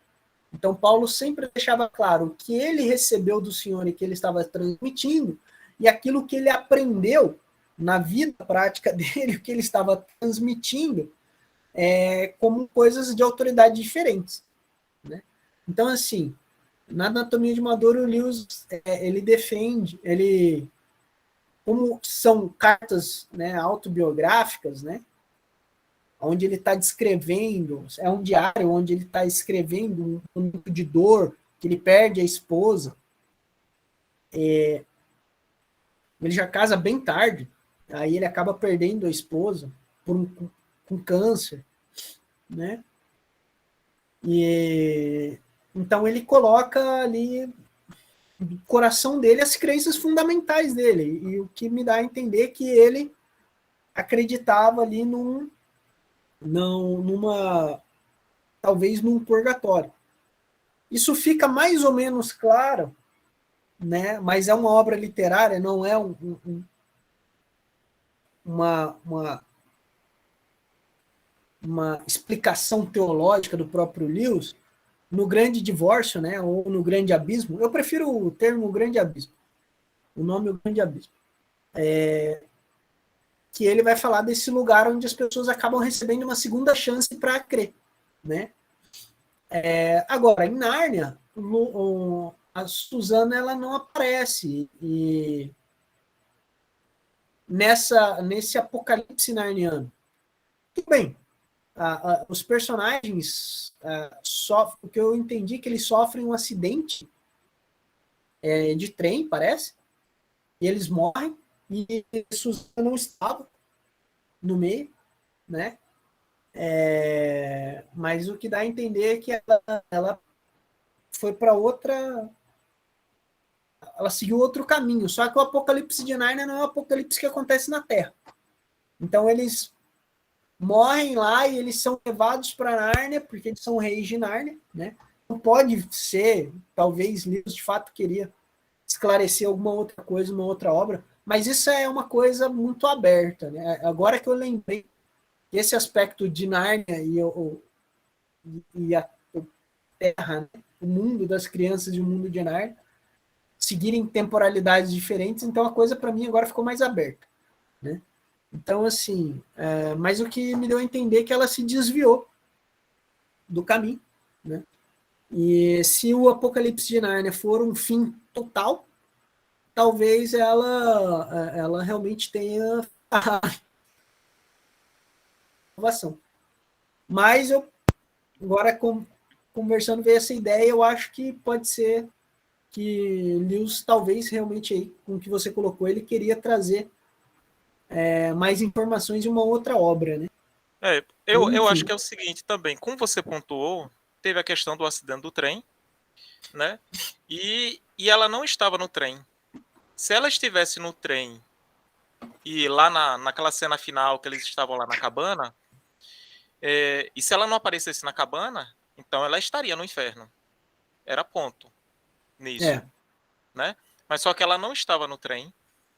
Então, Paulo sempre deixava claro o que ele recebeu do Senhor e que ele estava transmitindo, e aquilo que ele aprendeu na vida prática dele, o que ele estava transmitindo como coisas de autoridade diferentes, né? Então, assim, na Anatomia de uma Dor, o Lewis, ele defende, como são cartas, né, autobiográficas, né, onde ele está descrevendo, é um diário onde ele está escrevendo um momento de dor, que ele perde a esposa, ele já casa bem tarde, aí ele acaba perdendo a esposa com câncer, né? E então ele coloca ali no coração dele as crenças fundamentais dele, e o que me dá a entender que ele acreditava ali talvez num purgatório. Isso fica mais ou menos claro, né? Mas é uma obra literária, não é uma explicação teológica do próprio Lewis, no Grande Divórcio, né, ou no Grande Abismo. Eu prefiro o termo Grande Abismo, o nome é o Grande Abismo, que ele vai falar desse lugar onde as pessoas acabam recebendo uma segunda chance para crer, né? Agora, em Nárnia, a Susana ela não aparece, e nesse apocalipse narniano. Tudo bem, os personagens sofrem, o que eu entendi que eles sofrem um acidente de trem, parece, e eles morrem, e Susana não estava no meio, né? Mas o que dá a entender é que ela foi para outra, ela seguiu outro caminho, só que o apocalipse de Nárnia não é um apocalipse que acontece na Terra. Então eles morrem lá e eles são levados para Nárnia, porque eles são reis de Nárnia, né? Não pode ser, talvez Lewis de fato queria esclarecer alguma outra coisa, uma outra obra, mas isso é uma coisa muito aberta, né? Agora que eu lembrei esse aspecto de Nárnia e a Terra, né? O mundo das crianças e o mundo de Nárnia seguirem temporalidades diferentes, então a coisa para mim agora ficou mais aberta, né? Então, assim, mas o que me deu a entender é que ela se desviou do caminho, né? E se o Apocalipse de Nárnia for um fim total, talvez ela realmente tenha a salvação. Mas eu, agora conversando, veio essa ideia, eu acho que pode ser que Lewis, talvez realmente, aí, com o que você colocou, ele queria trazer mais informações de uma outra obra, né? Eu acho que é o seguinte também, como você pontuou, teve a questão do acidente do trem, né? E ela não estava no trem. Se ela estivesse no trem e lá naquela cena final que eles estavam lá na cabana, e se ela não aparecesse na cabana, então ela estaria no inferno. Era ponto nisso, né? Mas só que ela não estava no trem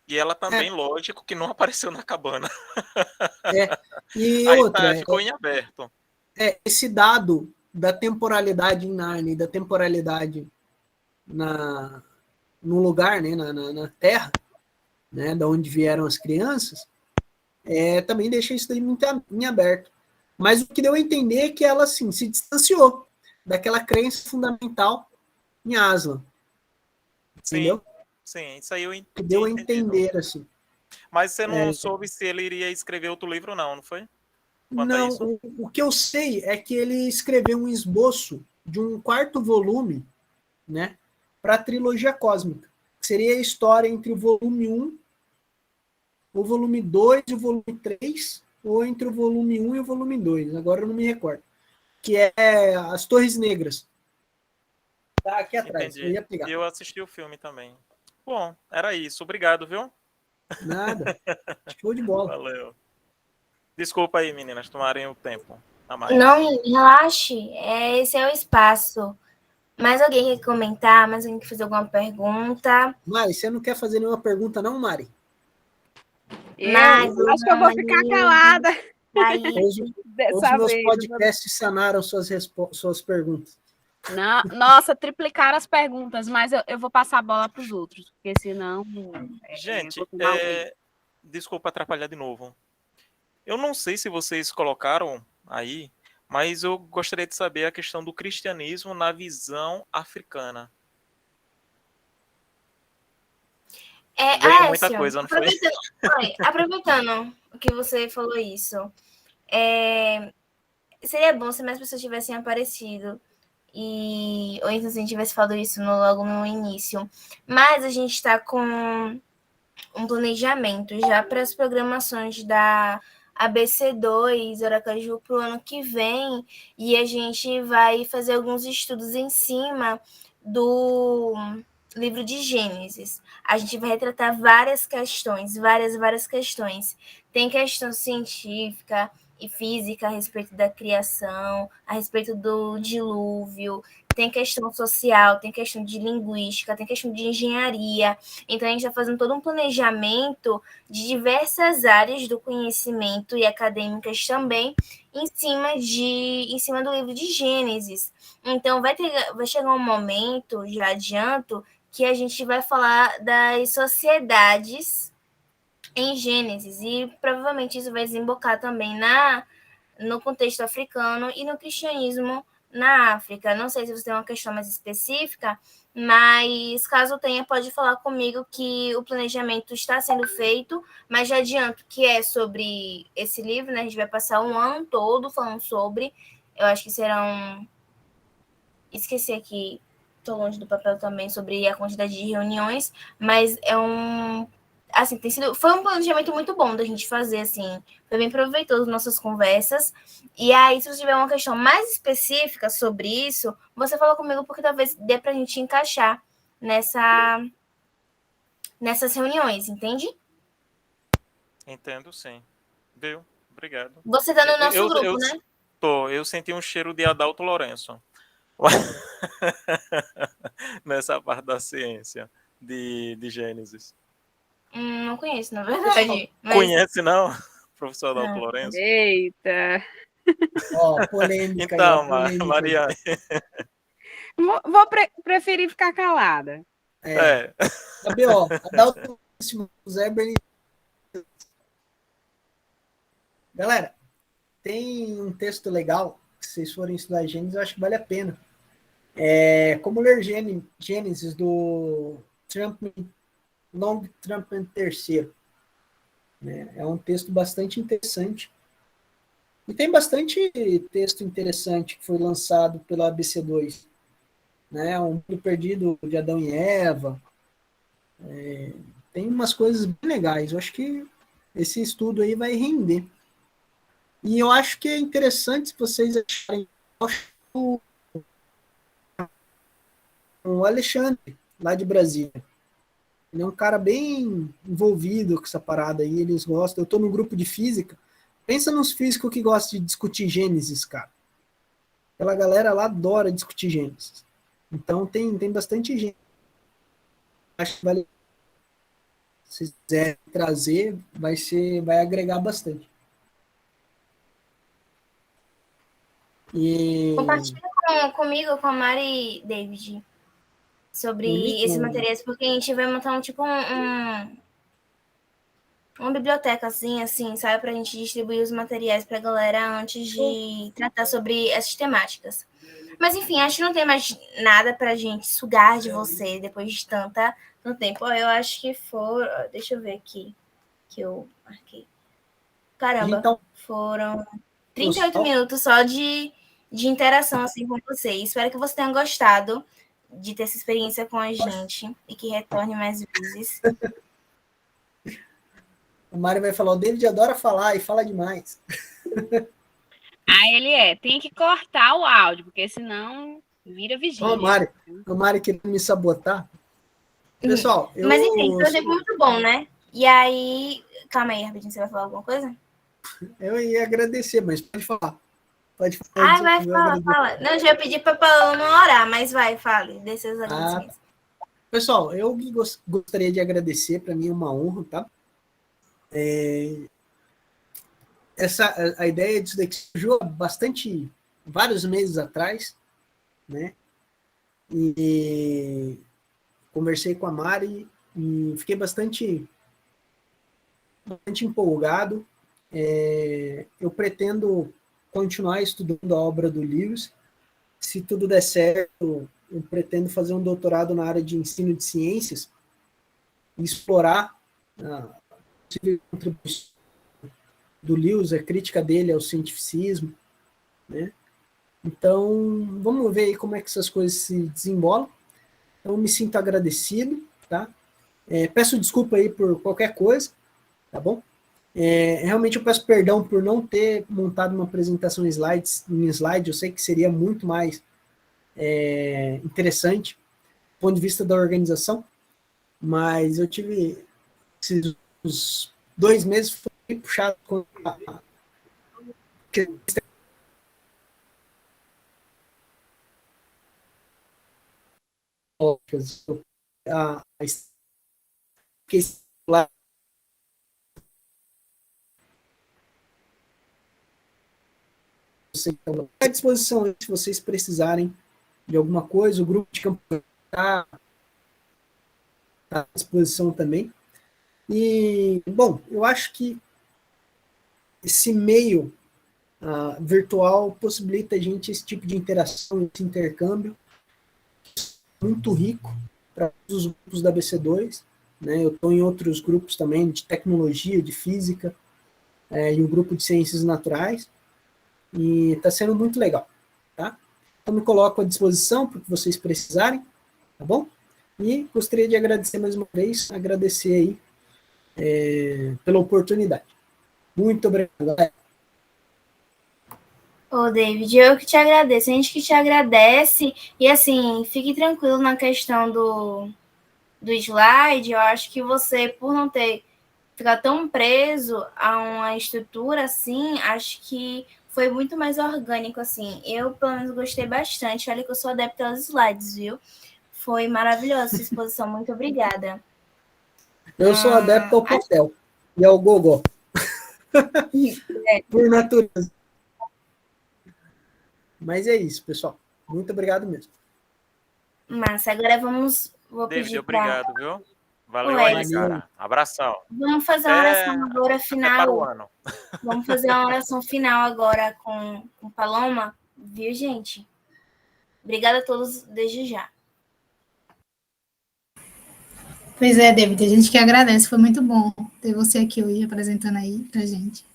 e ela também, lógico, que não apareceu na cabana. E aí outra, ficou em aberto. Esse dado da temporalidade em Nárnia e da temporalidade no lugar, né, na Terra, né, da onde vieram as crianças, também deixa isso daí muito em aberto. Mas o que deu a entender é que ela, assim, se distanciou daquela crença fundamental em Aslan. Entendeu? Sim, isso aí eu entendi. Deu a entender, assim. Mas você não soube se ele iria escrever outro livro, não foi? Não, o que eu sei é que ele escreveu um esboço de um 4º volume, né, para a trilogia cósmica. Seria a história entre o volume 1, o volume 2 e o volume 3, ou entre o volume 1 e o volume 2, agora eu não me recordo. Que é As Torres Negras. Tá aqui atrás. Entendi. E eu assisti o filme também. Bom, era isso. Obrigado, viu? Nada. Show de bola. Valeu. Desculpa aí, meninas, tomarem o tempo a mais. Não, relaxe. Esse é o espaço. Mais alguém quer comentar? Mais alguém quer fazer alguma pergunta? Mari, você não quer fazer nenhuma pergunta, não, Mari? Acho que eu vou ficar calada. Hoje meus podcasts sanaram suas perguntas. Não, nossa, triplicaram as perguntas, mas eu vou passar a bola para os outros, porque senão... Gente, desculpa atrapalhar de novo. Eu não sei se vocês colocaram aí, mas eu gostaria de saber a questão do cristianismo na visão africana. Veio muita Écio, coisa, não foi? aproveitando que você falou isso, seria bom se mais pessoas tivessem aparecido, ou então se a gente tivesse falado isso logo no início. Mas a gente está com um planejamento já para as programações da ABC2, Aracaju, para o ano que vem, e a gente vai fazer alguns estudos em cima do livro de Gênesis. A gente vai retratar várias questões, várias questões. Tem questão científica e física a respeito da criação, a respeito do dilúvio, tem questão social, tem questão de linguística, tem questão de engenharia. Então, a gente está fazendo todo um planejamento de diversas áreas do conhecimento e acadêmicas também em cima do livro de Gênesis. Então, vai chegar um momento, já adianto, que a gente vai falar das sociedades em Gênesis, e provavelmente isso vai desembocar também no contexto africano e no cristianismo na África. Não sei se você tem uma questão mais específica, mas caso tenha, pode falar comigo que o planejamento está sendo feito, mas já adianto que é sobre esse livro, né? A gente vai passar um ano todo falando sobre, eu acho que serão... Esqueci aqui, estou longe do papel também, sobre a quantidade de reuniões, mas assim, foi um planejamento muito bom da gente fazer, assim, foi bem proveitoso nossas conversas. E aí, se você tiver uma questão mais específica sobre isso, você fala comigo, porque talvez dê pra gente encaixar nessas reuniões, entende? Entendo, sim. Viu? Obrigado. Você tá no nosso grupo, né? Eu senti um cheiro de Adalto Lourenço. Nessa parte da ciência de Gênesis. Não conheço, na verdade. Conhece, não? Professor Adalto Lourenço? Eita. Ó, polêmica então, aí, polêmica Mariane. Vou preferir ficar calada. Sabe, ó, Adalto Zé Berni. Galera, tem um texto legal, que se vocês forem estudar Gênesis, eu acho que vale a pena. Como ler Gênesis do Long Trumpman III. Né? É um texto bastante interessante. E tem bastante texto interessante que foi lançado pela ABC2. Né? Um Mundo Perdido de Adão e Eva. Tem umas coisas bem legais. Eu acho que esse estudo aí vai render. E eu acho que é interessante se vocês acharem o Alexandre, lá de Brasília. Ele é um cara bem envolvido com essa parada aí, eles gostam. Eu estou num grupo de física. Pensa nos físicos que gostam de discutir Gênesis, cara. Aquela galera lá adora discutir Gênesis. Então tem bastante gente. Acho que vale. Se quiser trazer, vai agregar bastante. Compartilha comigo, com a Mari e David, sobre esses materiais, porque a gente vai montar uma bibliotecazinha, assim, sabe, pra gente distribuir os materiais pra galera antes de tratar sobre essas temáticas. Mas, enfim, acho que não tem mais nada pra gente sugar de você depois de tanto tempo. Eu acho que deixa eu ver aqui, que eu marquei. Caramba, então, foram 38 minutos só de interação, assim, com você. Espero que você tenha gostado de ter essa experiência com a gente e que retorne mais vezes. O Mário vai falar, o David adora falar e fala demais. Ele tem que cortar o áudio, porque senão vira vigília. O Mário querendo me sabotar. Pessoal, Mas enfim, foi um tempo muito bom, né? E aí... Calma aí, rapidinho, você vai falar alguma coisa? Eu ia agradecer, mas pode falar. Pode falar. Fala. Não, eu já pedi para Paulo não orar, mas fale, dê seus agradecimentos. Pessoal, eu gostaria de agradecer, para mim é uma honra, tá? A ideia disso daqui surgiu vários meses atrás, né? E conversei com a Mari e fiquei bastante bastante empolgado. Eu pretendo continuar estudando a obra do Lewis. Se tudo der certo, eu pretendo fazer um doutorado na área de ensino de ciências e explorar a possível contribuição do Lewis, a crítica dele ao cientificismo, né? Então, vamos ver aí como é que essas coisas se desembolam. Então, me sinto agradecido, tá? Peço desculpa aí por qualquer coisa, tá bom? Realmente eu peço perdão por não ter montado uma apresentação em slide, eu sei que seria muito mais interessante do ponto de vista da organização, mas eu tive esses 2 meses foi puxado com à disposição se vocês precisarem de alguma coisa, o grupo de campanha está à disposição também. E, bom, eu acho que esse meio virtual possibilita a gente esse tipo de interação, esse intercâmbio muito rico para os grupos da BC2, né? Eu estou em outros grupos também de tecnologia, de física, e um grupo de ciências naturais, e está sendo muito legal, tá? Então me coloco à disposição para o que vocês precisarem, tá bom? E gostaria de agradecer mais uma vez, agradecer aí pela oportunidade. Muito obrigado, galera. Ô, David, eu que te agradeço, a gente que te agradece, e assim, fique tranquilo na questão do slide. Eu acho que você, por não ter ficado tão preso a uma estrutura assim, acho que foi muito mais orgânico, assim. Eu, pelo menos, gostei bastante. Olha que eu sou adepta aos slides, viu? Foi maravilhosa essa exposição, muito obrigada. Eu sou adepto ao papel e ao gogó. Por natureza. Mas é isso, pessoal. Muito obrigado mesmo. Massa, agora vou David, pedir obrigado, viu? Valeu Oi. aí, cara. Abração. Vamos fazer uma oração agora Até para o final. ano. Vamos fazer uma oração final agora com Paloma, viu, gente? Obrigada a todos desde já. Pois é, David, a gente que agradece, foi muito bom ter você aqui hoje apresentando aí pra gente.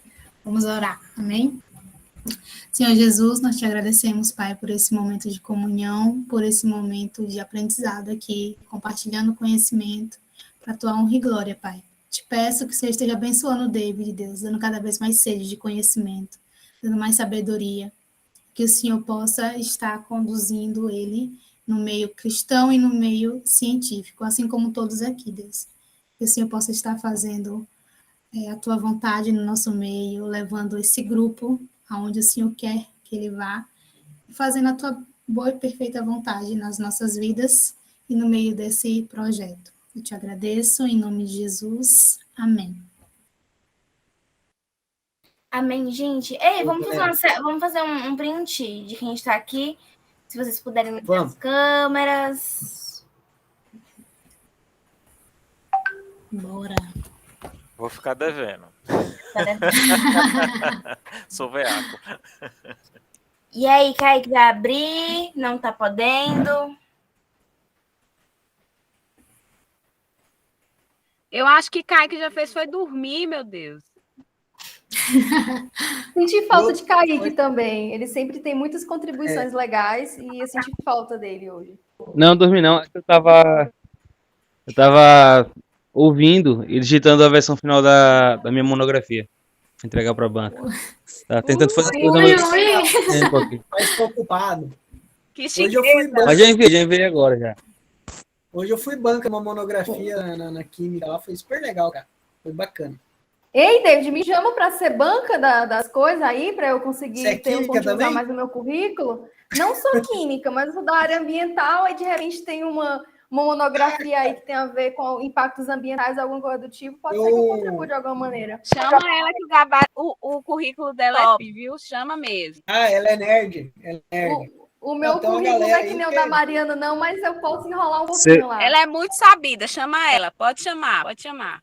Vamos orar, amém? Senhor Jesus, nós te agradecemos, Pai, por esse momento de comunhão, por esse momento de aprendizado aqui, compartilhando conhecimento, para a tua honra e glória, Pai. Te peço que você esteja abençoando o David, Deus, dando cada vez mais sede de conhecimento, dando mais sabedoria, que o Senhor possa estar conduzindo ele no meio cristão e no meio científico, assim como todos aqui, Deus. Que o Senhor possa estar fazendo a tua vontade no nosso meio, levando esse grupo aonde o Senhor quer que ele vá, fazendo a tua boa e perfeita vontade nas nossas vidas e no meio desse projeto. Eu te agradeço, em nome de Jesus. Amém. Amém, gente. Ei, vamos fazer um print de quem está aqui. Se vocês puderem ligar as câmeras. Bora. Vou ficar devendo. Sou veaco. E aí, Kaique, vai abrir? Não tá podendo? Eu acho que Kaique já fez foi dormir, meu Deus. Senti falta de Kaique também. Ele sempre tem muitas contribuições legais e eu senti falta dele hoje. Não, dormi não. Eu tava ouvindo e digitando a versão final da minha monografia. Entregar para a banca. Tava tentando fazer coisa tempo aqui. Mas estou ocupado. Que Hoje eu fui banca. Mas já enviei agora já. Hoje eu fui banca uma monografia na química lá, foi super legal, cara. Foi bacana. Ei, David, me chama para ser banca das coisas aí, para eu conseguir ter um ponto de usar mais no meu currículo? Não sou química, mas eu sou da área ambiental e de repente tem uma monografia aí que tem a ver com impactos ambientais, alguma coisa do tipo. Pode ser que eu contribua de alguma maneira. Chama ela que o currículo dela é top, viu? Chama mesmo. Ah, ela é nerd. O meu currículo não é que nem o da Mariana, não, mas eu posso enrolar um pouquinho lá. Ela é muito sabida, chama ela. Pode chamar, pode chamar.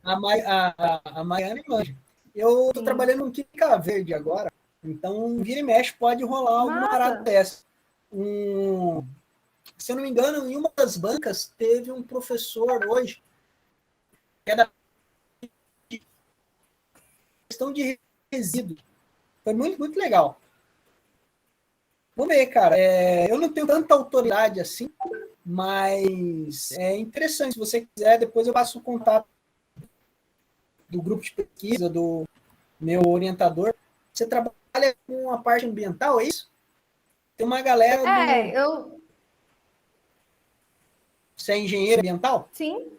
A Maiana manja. Eu tô trabalhando em Química Verde agora, então vira e mexe pode rolar alguma parada dessa. Se eu não me engano, em uma das bancas teve um professor hoje que é da questão de resíduos. Foi muito, muito legal. Vamos ver, cara. Eu não tenho tanta autoridade assim, mas é interessante. Se você quiser, depois eu passo o contato do grupo de pesquisa, do meu orientador. Você trabalha com a parte ambiental, é isso? Tem uma galera Você é engenheiro ambiental? Sim.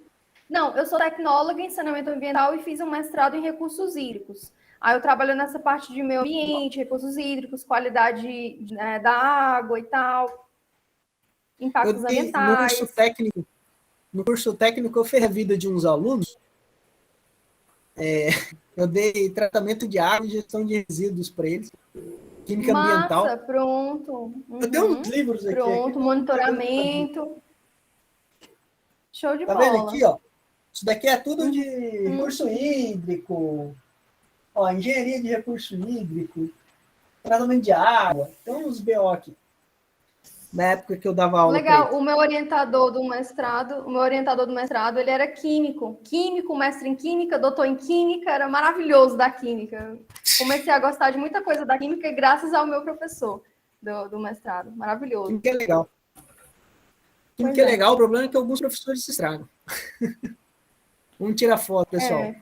Não, eu sou tecnóloga em saneamento ambiental e fiz um mestrado em recursos hídricos. Aí eu trabalho nessa parte de meio ambiente, recursos hídricos, qualidade da água e tal, impactos ambientais. No curso técnico eu fiz a vida de uns alunos. Eu dei tratamento de água e gestão de resíduos para eles. Química ambiental. Pronto. Eu tenho uns livros aqui. Pronto, monitoramento. Show de bola. Tá vendo aqui, ó? Isso daqui é tudo de recurso hídrico. Ó, engenharia de recurso hídrico. Tratamento de água. Tem uns BO aqui. Na época que eu dava aula. Legal, o meu orientador do mestrado, ele era químico, mestre em química, doutor em química, era maravilhoso da química. Comecei a gostar de muita coisa da química graças ao meu professor do mestrado, maravilhoso. Química é legal. Química é legal, o problema é que alguns professores se estragam. Vamos tirar foto, pessoal.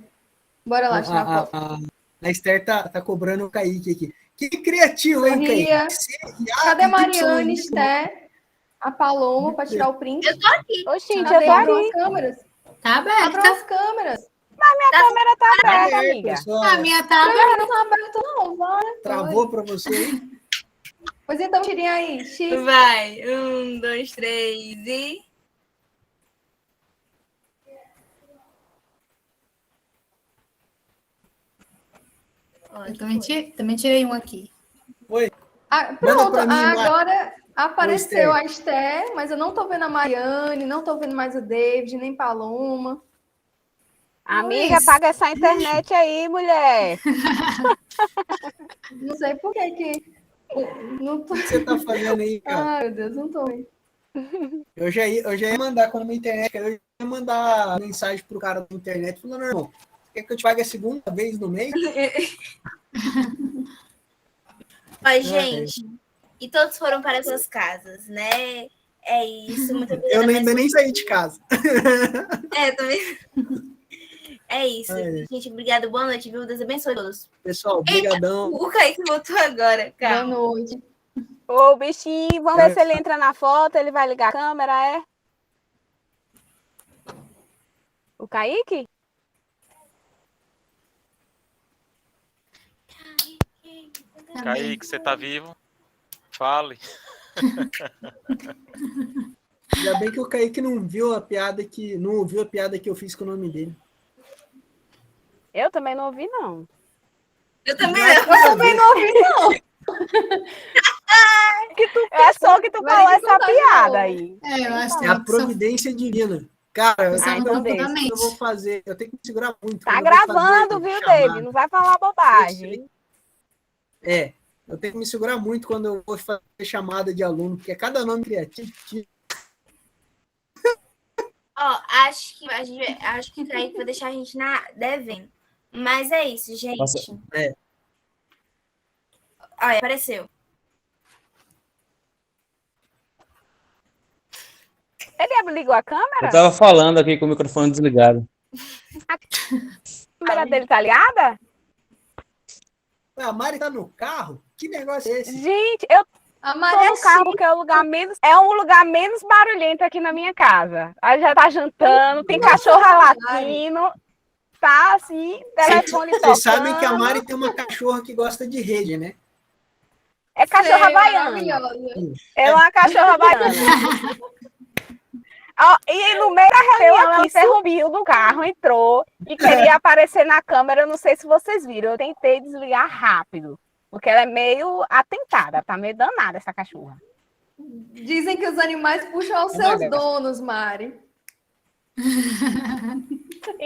Bora lá tirar foto. A Esther tá cobrando o Kaique aqui. Que criativo, hein, Kaique? Cadê a Mariane, Esther? A Paloma, para tirar o print? Eu tô aqui. Oxente, eu tô aqui. Câmeras. Tá aberta. Abra as câmeras. Mas minha câmera tá aberta, amiga. Pessoal. A minha tá aberta. Não tá aberta, não. Vai. Travou para você aí? Pois então, tirem aí. X. Vai. 1, 2, 3 e... Eu também tirei um aqui. Oi. Pronto, agora apareceu a Esther, mas eu não tô vendo a Mariane, não tô vendo mais o David, nem Paloma. Amiga, paga essa internet aí, mulher. Não sei por que não tô... O que você tá fazendo aí, cara? Ai, meu Deus, não tô vendo. Eu já ia mandar, quando a minha internet, eu ia mandar mensagem pro cara da internet, falando, irmão, quer que eu te pague a segunda vez no mês? Ó, gente, e todos foram para suas casas, né? É isso, muito obrigada. Eu ainda nem saí de casa. Também. É isso, gente, obrigada, boa noite, viu? Deus abençoe todos. Pessoal, brigadão. O Kaique voltou agora, cara. Boa noite. Ô, bichinho, vamos ver se ele entra na foto, ele vai ligar a câmera, O Kaique? Kaique, você tá vivo? Fale. Ainda bem que o Kaique não ouviu a piada que eu fiz com o nome dele. Eu também não ouvi, não. Eu também não ouvi, não. É só que tu falou essa piada aí. Eu acho que é a providência divina. Cara, eu vou fazer. Eu tenho que me segurar muito. Tá gravando, viu, David? Não vai falar bobagem. Eu tenho que me segurar muito quando eu vou fazer chamada de aluno, porque cada nome criativo. Ó, acho que o Kaique vai deixar a gente devendo. Mas é isso, gente. Nossa, Olha, apareceu. Ele ligou a câmera? eu tava falando aqui com o microfone desligado. A câmera dele tá ligada? A Mari tá no carro? Que negócio é esse? Gente, eu A tô Maria no carro porque é um lugar menos barulhento aqui na minha casa. Aí já tá jantando, tem cachorra latindo, tá assim, telefone tocando. Vocês sabem que a Mari tem uma cachorra que gosta de rede, né? É cachorra baiana. É uma cachorra baiana. Ó, e no meio da reunião, ela interrompeu do carro, entrou e queria aparecer na câmera. Eu não sei se vocês viram. Eu tentei desligar rápido, porque ela é meio atentada, tá meio danada essa cachorra. Dizem que os animais puxam aos seus donos, Mari.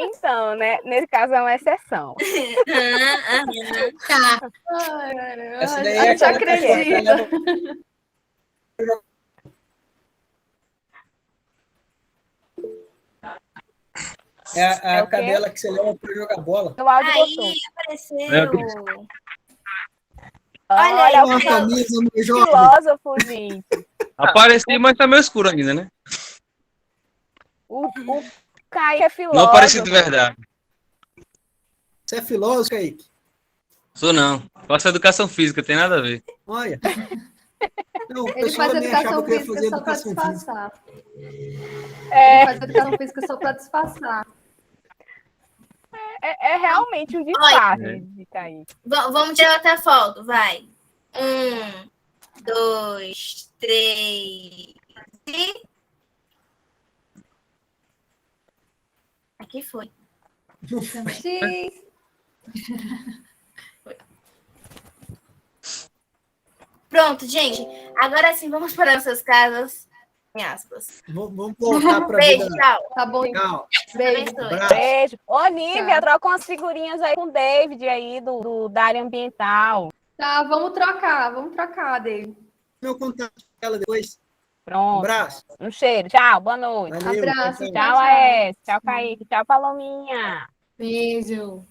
Então, né? Nesse caso é uma exceção. Tá. Essa daí A é gente aquela cachorra que acredita. leva- É É a o quê? cadela que você leva para jogar bola. O áudio Aí cortou. apareceu. Olha, aí, é o Uma camisa no jovem. filósofo, gente. Apareci, mas tá meio escuro ainda, né? O Kaique é Não filósofo. apareci de verdade. Você é filósofo, Kaique? Sou não. Faço educação física, tem nada a ver. Olha. Não, o Ele pessoal faz nem educação achava que eu ia física fazer só para educação física. disfarçar. É, Ele faz educação física só para disfarçar. é realmente um disfarce de Kaique. Vamos tirar outra foto, vai. 1, 2, 3 e... Aqui foi. X. Pronto, gente. Agora sim, vamos para nossas casas. Em aspas. Vamos voltar para a Beijo, vida. tchau. Tá bom. Tchau. Beijo. Abençoe. Beijo. Ô, Nívia, Tá. troca umas figurinhas aí com o David aí da área ambiental. Tá, vamos trocar, David. Meu contato dela depois. Um Pronto. abraço. Um cheiro. Tchau, boa noite. Valeu. Abraço. Tchau, Aécio. Tchau, Kaique. Tchau, Palominha. Beijo.